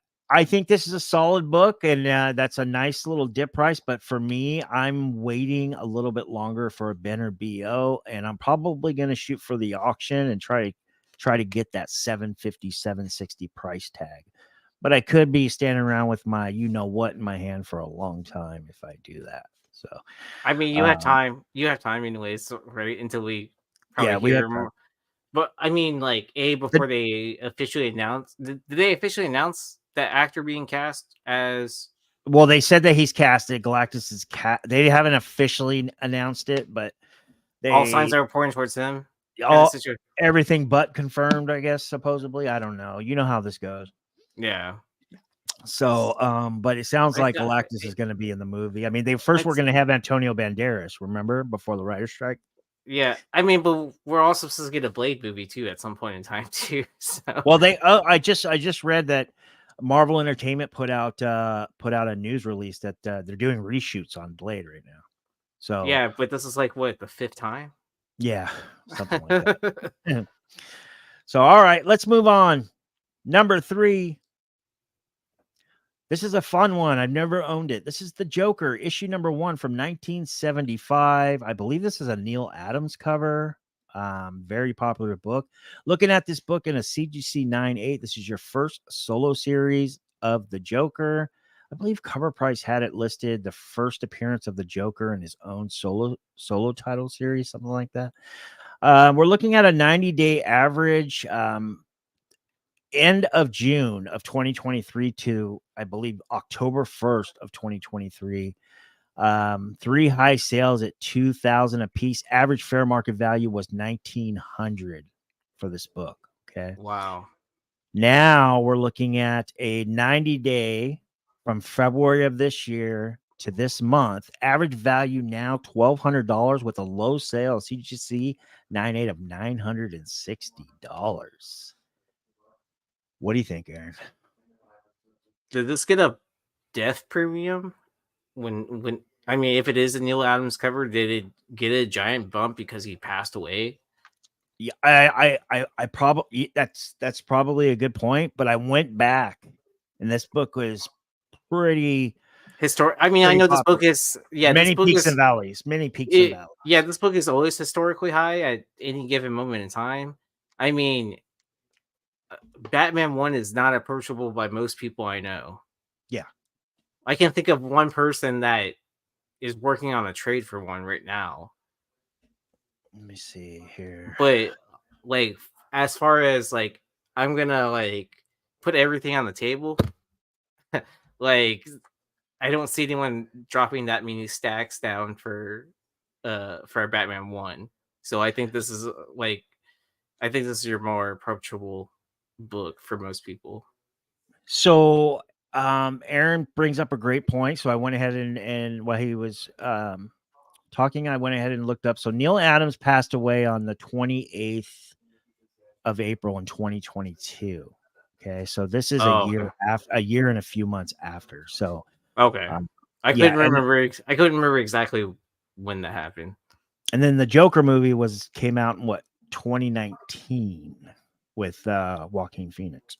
think this is a solid book, and that's a nice little dip price. But for me, I'm waiting a little bit longer for a bin or BO, and I'm probably going to shoot for the auction and try to get that 750, 760 price tag. But I could be standing around with my what in my hand for a long time if I do that. So, I mean, you have time. You have time anyways, right? Until we probably hear more. But I mean, like, before they officially announced, did they officially announce that actor being cast as? Well, they said that he's casted. Galactus is They haven't officially announced it, but all signs are pointing towards him. Everything but confirmed, I guess. Supposedly, I don't know. You know how this goes. Yeah. So, but it sounds I like got- Galactus is going to be in the movie. I mean, they first were going to have Antonio Banderas, remember, before the writer's strike? Yeah, I mean, but we're also supposed to get a Blade movie too at some point in time too. So Well, I just read that Marvel Entertainment put out a news release that they're doing reshoots on Blade right now. So yeah, but this is like what, the 5th time? yeah, something like that. So all right, let's move on. Number 3. This is a fun one. I've never owned it. This is The Joker, issue number 1 from 1975. I believe this is a Neil Adams cover. Very popular book. Looking at this book in a CGC 9.8, this is your first solo series of The Joker. I believe Cover Price had it listed the first appearance of the Joker in his own solo title series, something like that. We're looking at a 90-day average. End of June of 2023 to, I believe, October 1st of 2023. 3 high sales at $2,000 a piece. Average fair market value was $1,900 for this book. Okay. Wow. Now we're looking at a 90-day from February of this year to this month. Average value now $1,200 with a low sale CGC 9.8 of $960. What do you think, Aaron? Did this get a death premium? When I mean, if it is a Neil Adams cover, did it get a giant bump because he passed away? Yeah, I probably that's probably a good point, but I went back and this book was pretty I mean, I know this popular. book is Many peaks and valleys. yeah, this book is always historically high at any given moment in time. I mean, Batman 1 is not approachable by most people I know. Yeah. I can think of one person that is working on a trade for one right now. Let me see here. But like, as far as like, I'm gonna like put everything on the table. Like, I don't see anyone dropping that many stacks down for a Batman 1. So I think this is I think this is your more approachable book for most people. So Aaron brings up a great point. So I went ahead and while he was talking, I went ahead and looked up. So Neil Adams passed away on the 28th of April in 2022. Okay, so this is a year after, a year and a few months after. So okay, I couldn't remember. I couldn't remember exactly when that happened. And then the Joker movie came out in 2019 with Joaquin Phoenix.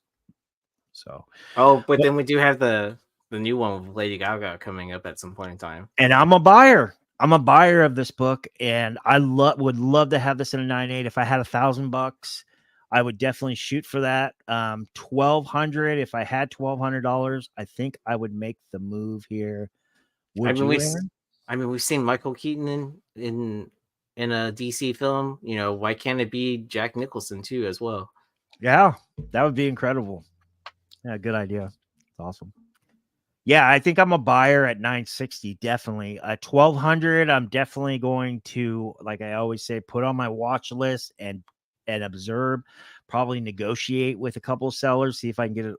So but then we do have the new one with Lady Gaga coming up at some point in time. And I'm a buyer. I'm a buyer of this book, and I would love to have this in a 9.8. If I had $1,000, I would definitely shoot for that. $1,200. If I had $1,200, I think I would make the move here. Would you, Aaron? I mean, we've seen Michael Keaton in a DC film. You know, why can't it be Jack Nicholson too as well? Yeah, that would be incredible. Yeah, good idea. It's awesome. Yeah, I think I'm a buyer at 960. Definitely. At 1,200, I'm definitely going to, like I always say, put on my watch list and observe. Probably negotiate with a couple of sellers, see if I can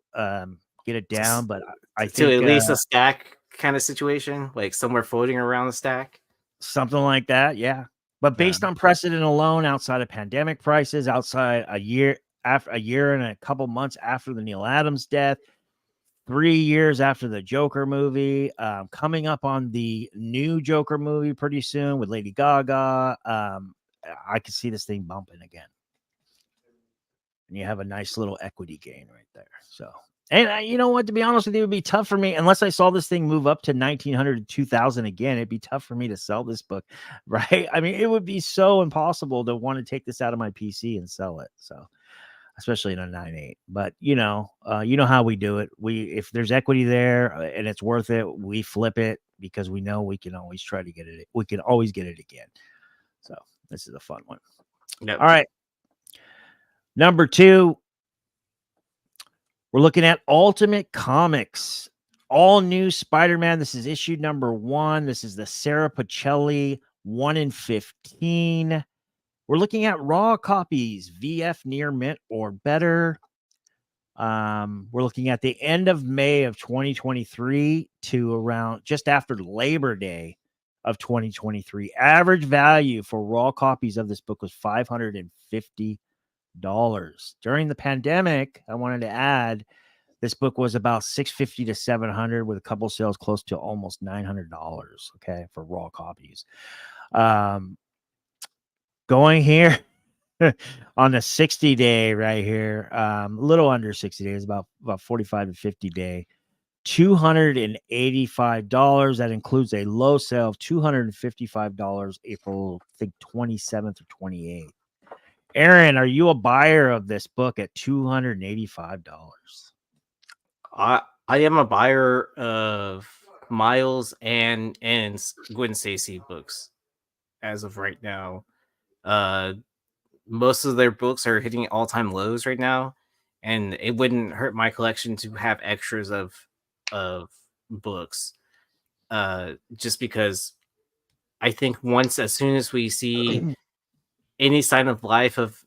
get it down. But I think at least a stack kind of situation, like somewhere floating around the stack, something like that. Yeah, but based on precedent alone, outside of pandemic prices, outside a year and a couple months after the Neil Adams death, 3 years after the Joker movie, coming up on the new Joker movie pretty soon with Lady Gaga. I could see this thing bumping again. And you have a nice little equity gain right there. So, and you know what, to be honest with you, it would be tough for me unless I saw this thing move up to 1,900 to 2,000 again. It'd be tough for me to sell this book, right? I mean, it would be so impossible to want to take this out of my PC and sell it. So, especially in a 9.8. But you know how we do it. If there's equity there and it's worth it, we flip it because we know we can always try to get it. We can always get it again. So this is a fun one. Yep. All right. Number 2, we're looking at Ultimate Comics. All new Spider-Man. This is issue number 1. This is the Sarah Pacelli 1 in 15. We're looking at raw copies, VF near mint or better. We're looking at the end of May of 2023 to around just after Labor Day of 2023. Average value for raw copies of this book was $550. During the pandemic, I wanted to add, this book was about $650 to $700 with a couple sales close to almost $900. Okay, for raw copies. Going here on the 60-day right here, a little under 60 days, about 45 to 50 day, $285. That includes a low sale of $255 April, I think 27th or 28th. Aaron, are you a buyer of this book at $285? I am a buyer of Miles and Gwen Stacy books as of right now. Most of their books are hitting all-time lows right now, and it wouldn't hurt my collection to have extras of books. Just because I think as soon as we see any sign of life of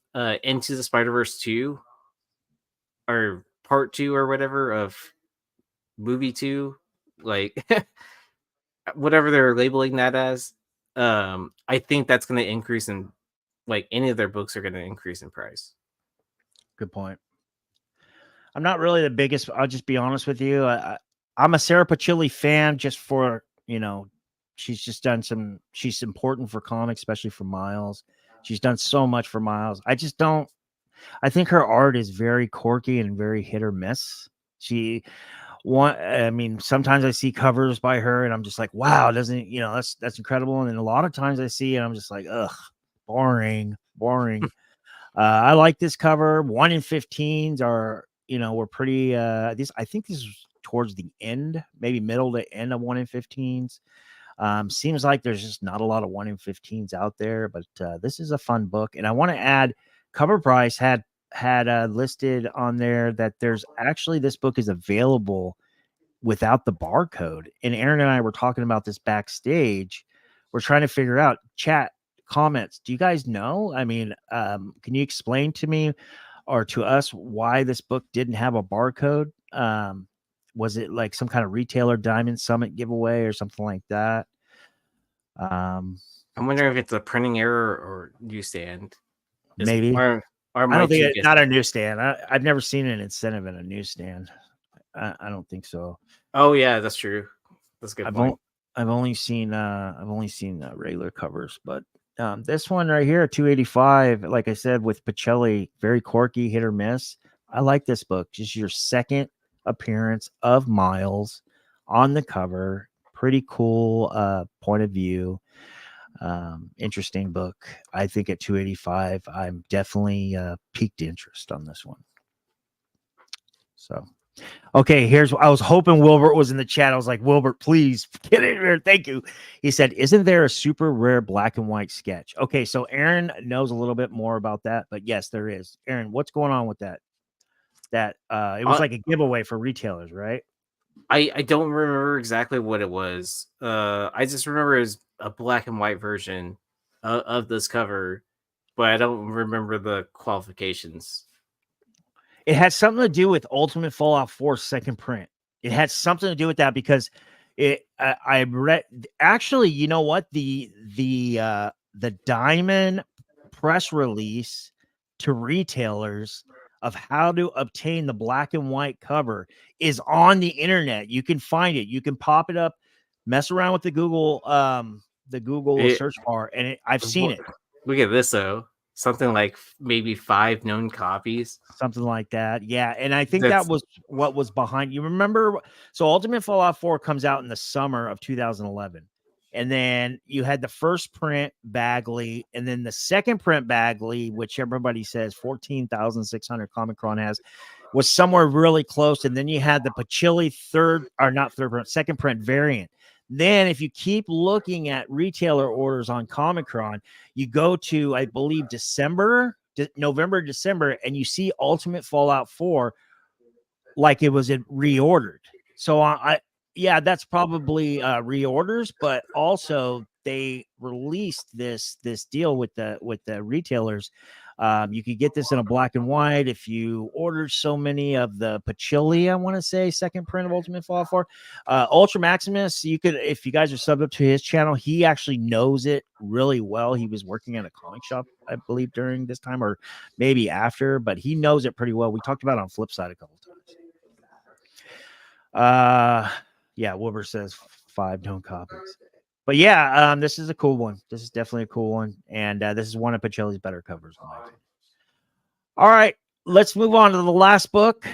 Into the Spider-Verse 2 or part 2 or whatever of movie 2, like whatever they're labeling that as, I think that's going to increase in, like, any of their books are going to increase in price. Good point. I'm not really the biggest, I'll just be honest with you. I'm a Sarah Pachilli fan just for, she's just done she's important for comics, especially for Miles. She's done so much for Miles. I think her art is very quirky and very hit or miss. Sometimes I see covers by her and I'm just like, wow, that's incredible. And then a lot of times I see it, I'm just like, ugh, boring. I like this cover. 1 in 15s are, we're pretty, I think this is towards the end, maybe middle to end of 1 in 15s. Seems like there's just not a lot of 1 in 15s out there, but this is a fun book. And I want to add, cover price had listed on there that there's actually, this book is available without the barcode. And Aaron and I were talking about this backstage. We're trying to figure out, chat, comments, do you guys know? I mean, can you explain to me or to us why this book didn't have a barcode? Was it like some kind of retailer Diamond Summit giveaway or something like that? I'm wondering if it's a printing error or newsstand. Maybe. Or I don't think it's not a newsstand. I've never seen an incentive in a newsstand. I don't think so. Oh yeah, that's true. That's a good point. I've only seen regular covers, but this one right here, 285, like I said, with Pachilli, very quirky, hit or miss. I like this book. Just your second appearance of Miles on the cover. Pretty cool point of view. Interesting book. I think at 285, I'm definitely piqued interest on this one. So, okay, I was hoping Wilbert was in the chat. I was like, Wilbert, please get in here. Thank you. He said, isn't there a super rare black and white sketch? Okay, so Aaron knows a little bit more about that, but yes, there is. Aaron, what's going on with that? It was like a giveaway for retailers, right? I don't remember exactly what it was. I just remember it was a black and white version of this cover, but I don't remember the qualifications. It had something to do with Ultimate Fallout 4 second print. It had something to do with that because I read, actually, you know what? The Diamond press release to retailers of how to obtain the black and white cover is on the internet. You can find it. You can pop it up, mess around with the Google search bar, and I've seen it. Look at this though. Something like maybe 5 known copies. Something like that. Yeah. And I think that was what was behind. You remember? So Ultimate Fallout 4 comes out in the summer of 2011. And then you had the first print Bagley, and then the second print Bagley, which everybody says 14,600 Comic-Con has, was somewhere really close. And then you had the Pachilli second print variant. Then if you keep looking at retailer orders on Comic-Con, you go to, I believe, November, December, and you see Ultimate Fallout 4 like it was reordered. So that's probably reorders, but also they released this deal with the retailers You could get this in a black and white if you ordered so many of the Pachili, I want to say, second print of Ultimate Fallout 4. Ultra Maximus, you could, if you guys are subbed up to his channel, he actually knows it really well. He was working at a comic shop, I believe, during this time or maybe after, but he knows it pretty well. We talked about it on Flipside a couple times. Yeah, Wilbur says 5 known copies. But yeah, this is a cool one. This is definitely a cool one. And this is one of Pacheli's better covers. All right, let's move on to the last book.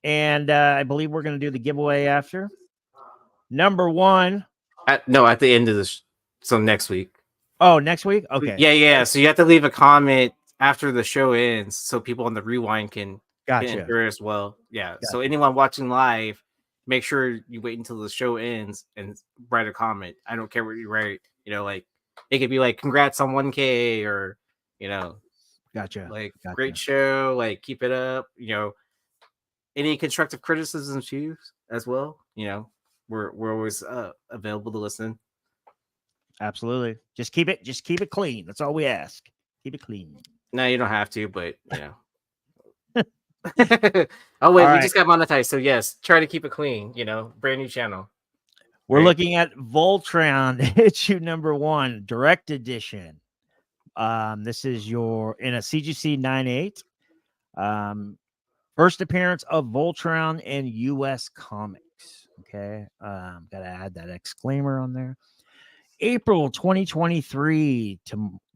And I believe we're going to do the giveaway after. Number 1. At the end of this. So next week. Oh, next week? Okay. Yeah. So you have to leave a comment after the show ends so people on the rewind can enter as well. Yeah. Gotcha. So anyone watching live, make sure you wait until the show ends and write a comment. I don't care what you write. Like it could be like congrats on 1K or gotcha. Like great show, like keep it up. Any constructive criticisms too as well. We're always available to listen. Absolutely. Just keep it clean. That's all we ask. Keep it clean. No, you don't have to, but Oh wait, we just got monetized, so yes, try to keep it clean. Brand new channel. We're looking at Voltron issue number 1, direct edition. This is in a CGC 9.8. First appearance of Voltron in US Comics. Okay, gotta add that exclaimer on there. April 2023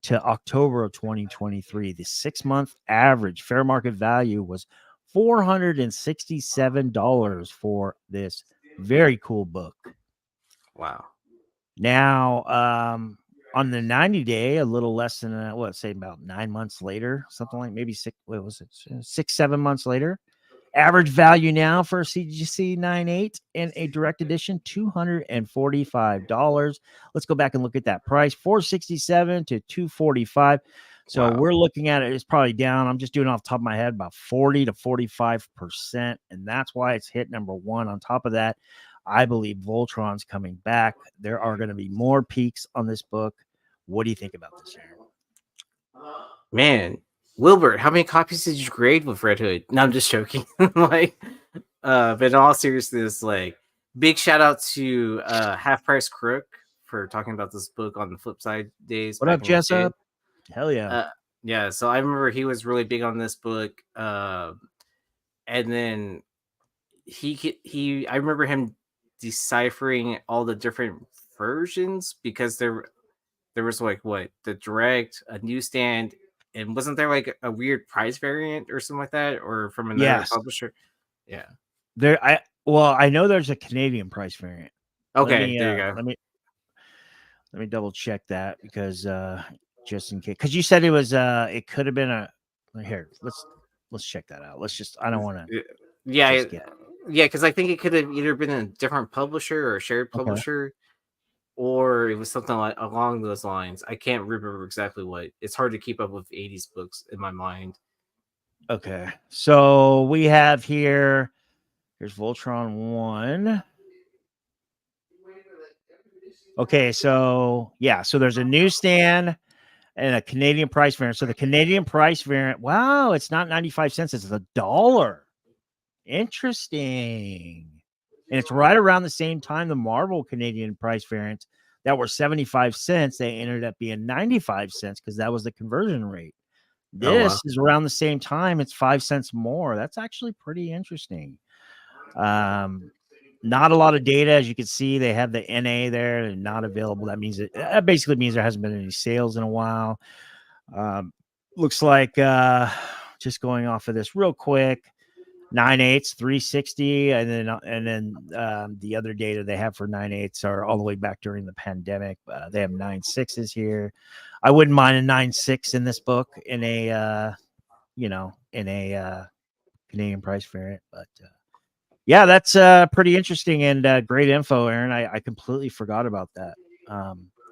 to October of 2023, the 6-month average fair market value was $467 for this very cool book. Wow. Now, on the 90-day, a little less than about 9 months later, something like maybe 6, 7 months later. Average value now for a CGC 9.8 and a direct edition, $245. Let's go back and look at that price, $467 to $245. So we're looking at it's probably down. I'm just doing off the top of my head about 40 to 45%, and that's why it's hit number 1. On top of that, I believe Voltron's coming back. There are going to be more peaks on this book. What do you think about this, Aaron? Man, Wilbur, how many copies did you grade with Red Hood? No, I'm just joking. But in all seriousness, big shout out to Half Price Crook for talking about this book on the Flipside days. What up, Jessup? Hell yeah. Yeah, so I remember he was really big on this book. And then I remember him deciphering all the different versions because there was the direct, a newsstand, and wasn't there a weird price variant or something like that, or from another publisher? Yeah. I know there's a Canadian price variant. Okay, there you go. Let me double check that because just in case, because you said it was it could have been here. Let's check that out. I don't want to. Yeah, because I think it could have either been a different publisher or a shared publisher. Or it was something along those lines. I can't remember exactly what. It's hard to keep up with 80s books in my mind. Okay. So we have here's Voltron 1. Okay, so there's a newsstand and a Canadian price variant. So the Canadian price variant, wow, it's not 95 cents, it's $1. Interesting. And it's right around the same time the Marvel Canadian price variants that were 75 cents, they ended up being 95 cents because that was the conversion rate. This is around the same time. It's 5 cents more. That's actually pretty interesting. Not a lot of data. As you can see, they have the NA there and not available. That means that basically means there hasn't been any sales in a while. Looks like just going off of this real quick. 9.8s, 360, and then the other data they have for 9.8s are all the way back during the pandemic. They have 9.6s here. I wouldn't mind a 9.6 in this book in a Canadian price variant, but yeah, that's pretty interesting and great info, Aaron. I completely forgot about that.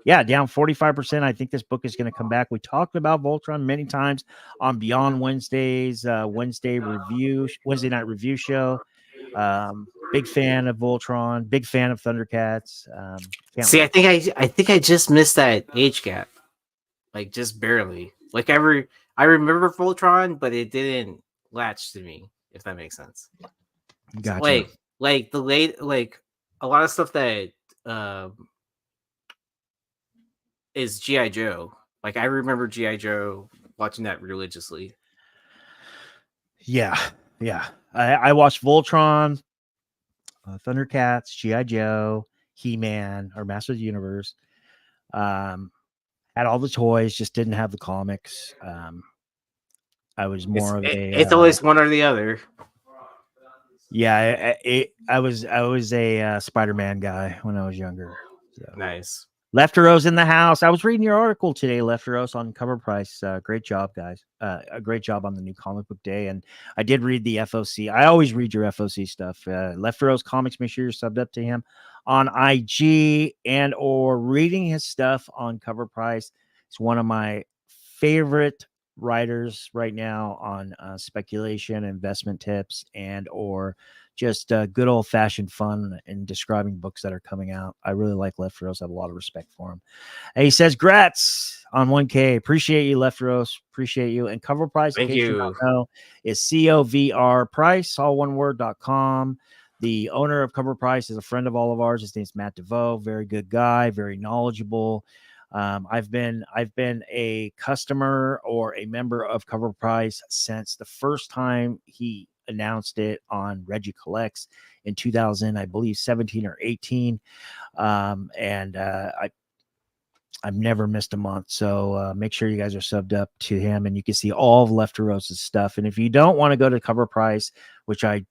Yeah, down 45%. I think this book is going to come back. We talked about Voltron many times on Beyond Wednesday's Wednesday night review show. Big fan of Voltron. Big fan of Thundercats. See, I think I just missed that age gap, just barely. I remember Voltron, but it didn't latch to me, if that makes sense. Gotcha. Like the late, like a lot of stuff that um is GI Joe. Like I remember GI Joe, watching that religiously. Yeah, yeah. I watched Voltron, Thundercats, GI Joe, He-Man, or Master of the Universe. Had all the toys, just didn't have the comics. I was more of It's always one or the other. yeah. I was a Spider-Man guy when I was younger. So. Nice. Lefteros in the house. I was reading your article today, Lefteros, on Cover Price. Great job, guys. A great job on the new comic book day. And I did read the FOC. I always read your FOC stuff. Lefteros Comics, make sure you're subbed up to him on IG and or reading his stuff on Cover Price. It's one of my favorite writers right now on speculation, investment tips, and or just good old fashioned fun in describing books that are coming out. I really like Lefteros. I have a lot of respect for him. And he says, "Grats on 1K. Appreciate you, Lefteros. Appreciate you." And Cover Price, in Thank case you you. don't know, is COVR Price, all one word.com. The owner of Cover Price is a friend of all of ours. His name's Matt DeVoe. Very good guy, very knowledgeable. I've been a customer or a member of Cover Price since the first time he announced it on Reggie Collects in 2000, I believe 17 or 18. And I've never missed a month. So make sure you guys are subbed up to him and you can see all of Lefteros' stuff. And if you don't want to go to Cover Price, which I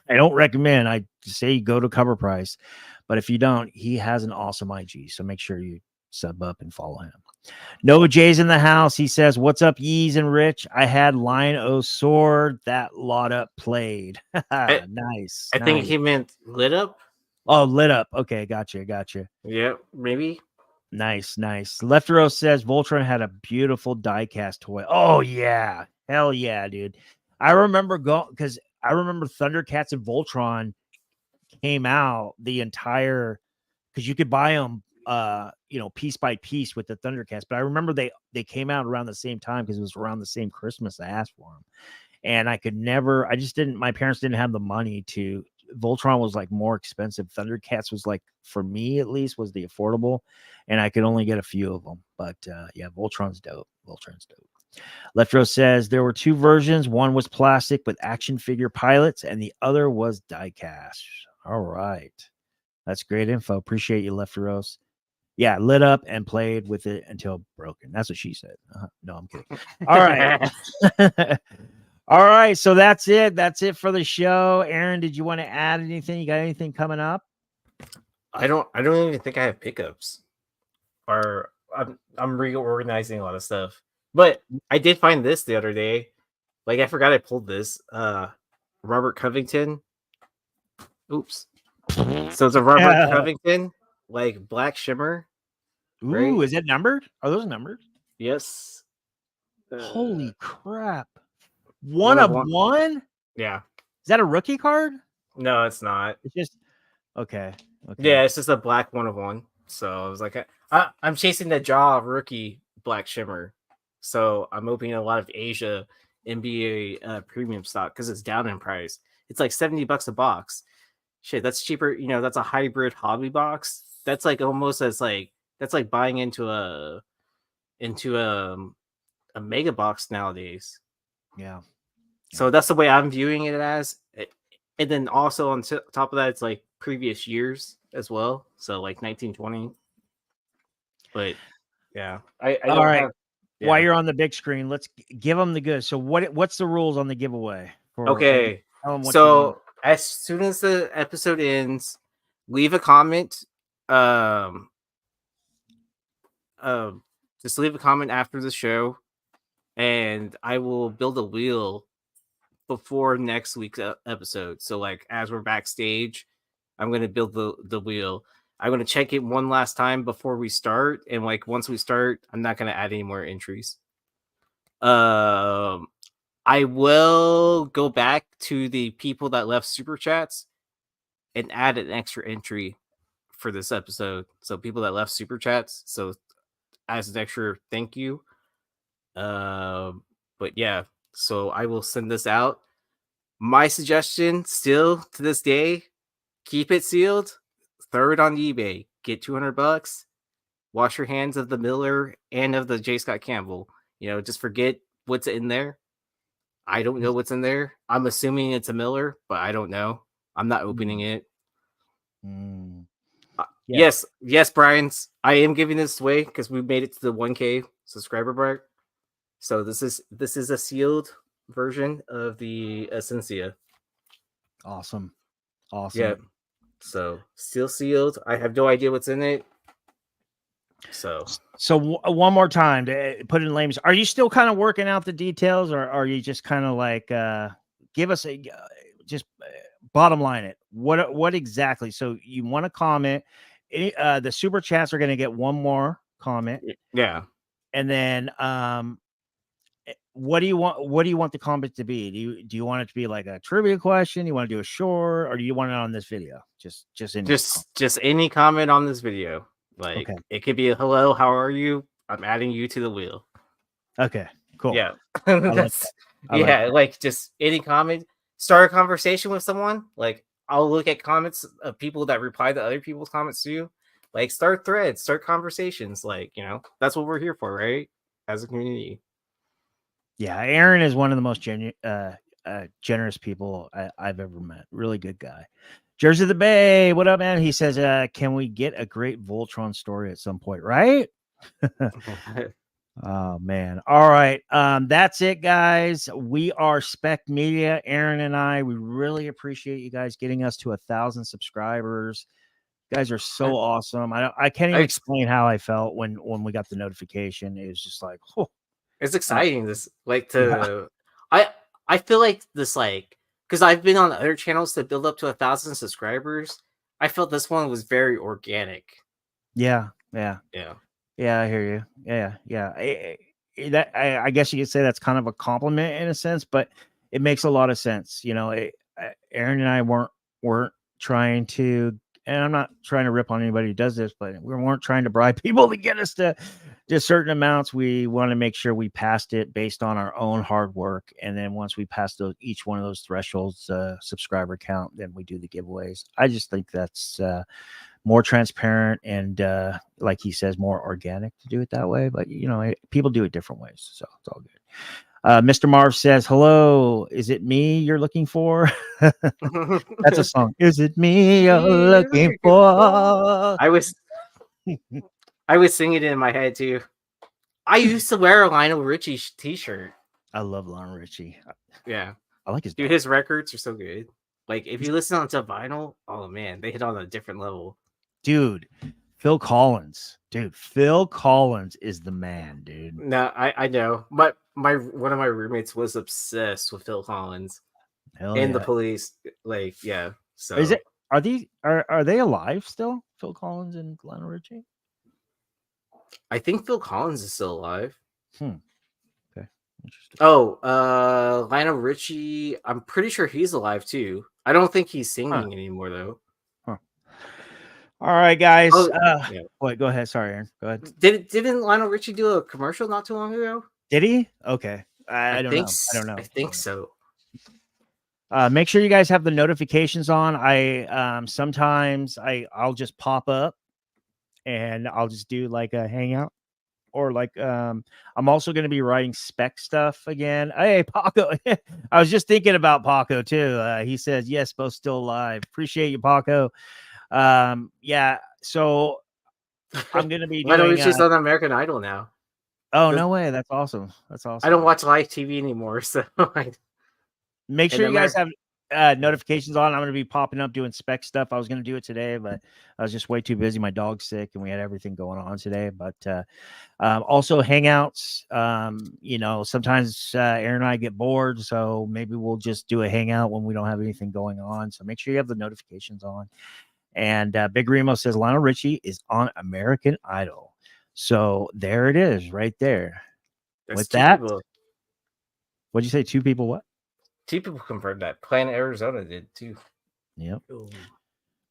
don't recommend, I say go to Cover Price, but if you don't, he has an awesome IG. So make sure you sub up and follow him. Nova J's in the house. He says, "What's up, Yeez and Rich? I had Lion O Sword. That lot up played." Nice. I think he meant lit up. Oh, lit up. Okay, gotcha. Yeah, maybe. Nice. Leftero says Voltron had a beautiful diecast toy. Oh yeah, hell yeah, dude. I remember because I remember Thundercats and Voltron came out the entire because you could buy them piece by piece with the Thundercats. But I remember they came out around the same time because it was around the same Christmas I asked for them. And I just didn't, my parents didn't have the money to, Voltron was like more expensive. Thundercats was like, for me at least, was the affordable. And I could only get a few of them. But yeah, Voltron's dope. Leftro says there were two versions. One was plastic with action figure pilots, and the other was diecast. All right. That's great info. Appreciate you, Lefteros. Yeah, lit up and played with it until broken. That's what she said. No, I'm kidding. All right. All right. So that's it. That's it for the show. Aaron, did you want to add anything? You got anything coming up? I don't even think I have pickups. Or I'm reorganizing a lot of stuff. But I did find this the other day. Like I forgot I pulled this. Robert Covington. Oops. So it's a Robert Covington, like black shimmer. Ooh, right? Is it numbered? Are those numbered? Yes. Holy crap. One of one? Yeah. Is that a rookie card? No, it's not. It's just okay. Yeah, it's just a black 1 of 1. So I was like, I'm chasing the Jaw rookie black shimmer. So I'm opening a lot of Asia NBA premium stock because it's down in price. It's like $70 a box. Shit, that's cheaper. That's a hybrid hobby box. That's like almost as like that's like buying into a mega box nowadays. Yeah. So that's the way I'm viewing it as. And then also on top of that, it's like previous years as well. So like 1920. But yeah, I All don't right. have. Yeah. While you're on the big screen, let's give them the good. So what's the rules on the giveaway? Okay. So as soon as the episode ends, leave a comment. Just leave a comment after the show, and I will build a wheel before next week's episode. So like as we're backstage, I'm gonna build the wheel. I'm gonna check it one last time before we start, and like once we start, I'm not gonna add any more entries. I will go back to the people that left super chats and add an extra entry for this episode. So people that left super chats, so as an extra thank you, But yeah, so I will send this out. My suggestion, still to this day, keep it sealed. Throw it on eBay. Get $200. Wash your hands of the Miller and of the J. Scott Campbell. Just forget what's in there. I don't know what's in there. I'm assuming it's a Miller, but I don't know. I'm not opening it. Yeah. Yes, Bryan. I am giving this away because we made it to the 1K subscriber mark. So this is a sealed version of the Essentia. Awesome. Yeah. So still sealed. I have no idea what's in it. So one more time to put in layman's, are you still kind of working out the details, or are you just kind of like give us a just bottom line it? What exactly? So you want to comment? The super chats are going to get one more comment. Yeah. And then what do you want the comment to be? Do you want it to be like a trivia question? You want to do a short, or do you want it on this video? Just any comment on this video. Like, okay. It could be a hello, how are you? I'm adding you to the wheel. Okay, cool. Yeah. Like just any comment. Start a conversation with someone. Like, I'll look at comments of people that reply to other people's comments too. Like, start threads, start conversations. Like, that's what we're here for, right? As a community. Yeah, Aaron is one of the most generous people I've ever met. Really good guy. Jersey the Bay, what up, man? He says, can we get a great Voltron story at some point, right? Oh, man. All right. That's it, guys. We are SSPEC Media, Aaron and I. We really appreciate you guys getting us to 1,000 subscribers. You guys are so awesome. I can't even explain how I felt when we got the notification. It was just like, oh. It's exciting. I feel like this, because I've been on other channels to build up to 1,000 subscribers. I felt this one was very organic. Yeah. I hear you. Yeah. I guess you could say that's kind of a compliment in a sense, but it makes a lot of sense. Aaron and I weren't trying to, and I'm not trying to rip on anybody who does this, but we weren't trying to bribe people to get us to certain amounts. We want to make sure we passed it based on our own hard work. And then once we pass each one of those thresholds, subscriber count, then we do the giveaways. I just think that's more transparent and like he says, more organic to do it that way. But people do it different ways, so it's all good. Mr. Marv says, hello, is it me you're looking for? That's a song. Is it me you're looking for? I was singing it in my head too. I used to wear a Lionel Richie t-shirt. I love Lionel Richie. Yeah, I like his dude. His records are so good. Like, if you listen to vinyl, oh man, they hit on a different level. Dude, Phil Collins. Dude, Phil Collins is the man, dude. No, I know. But one of my roommates was obsessed with Phil Collins. And the Police. Like, yeah. So is it? Are they alive still? Phil Collins and Lionel Richie? I think Phil Collins is still alive. Okay. Interesting. Oh, Lionel Richie, I'm pretty sure he's alive too. I don't think he's singing anymore though. All right, guys. Wait, go ahead. Sorry, Aaron. Go ahead. Didn't Lionel Richie do a commercial not too long ago? Did he? Okay. I don't know. I think so. Make sure you guys have the notifications on. Sometimes I'll just pop up and I'll just do like a hangout, or like I'm also going to be writing spec stuff again. Hey, Paco. I was just thinking about Paco too. He says, yes, both still alive. Appreciate you, Paco. Yeah, so I'm going to be doing Richie's on American Idol now. Oh, no way. That's awesome. I don't watch live TV anymore, so make sure you guys have notifications on. I'm going to be popping up doing spec stuff. I was going to do it today, but I was just way too busy. My dog's sick and we had everything going on today. But also hangouts. Sometimes Aaron and I get bored, so maybe we'll just do a hangout when we don't have anything going on. So make sure you have the notifications on. And Big Remo says Lionel Richie is on American Idol. So there it is, right there. That's with that, people. What'd you say? 2 people? What? 2 people confirmed that. Planet Arizona did too. Yep.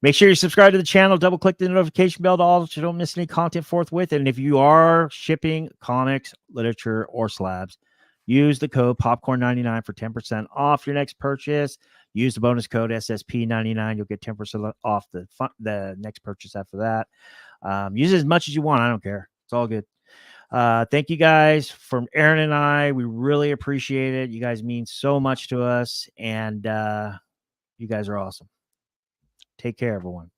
Make sure you subscribe to the channel, double click the notification bell to all so you don't miss any content forthwith. And if you are shipping comics, literature, or slabs, use the code popcorn99 for 10% off your next purchase. Use the bonus code SSP99. You'll get 10% off the next purchase after that. Use it as much as you want. I don't care. It's all good. Thank you guys from Aaron and I. We really appreciate it. You guys mean so much to us. And you guys are awesome. Take care, everyone.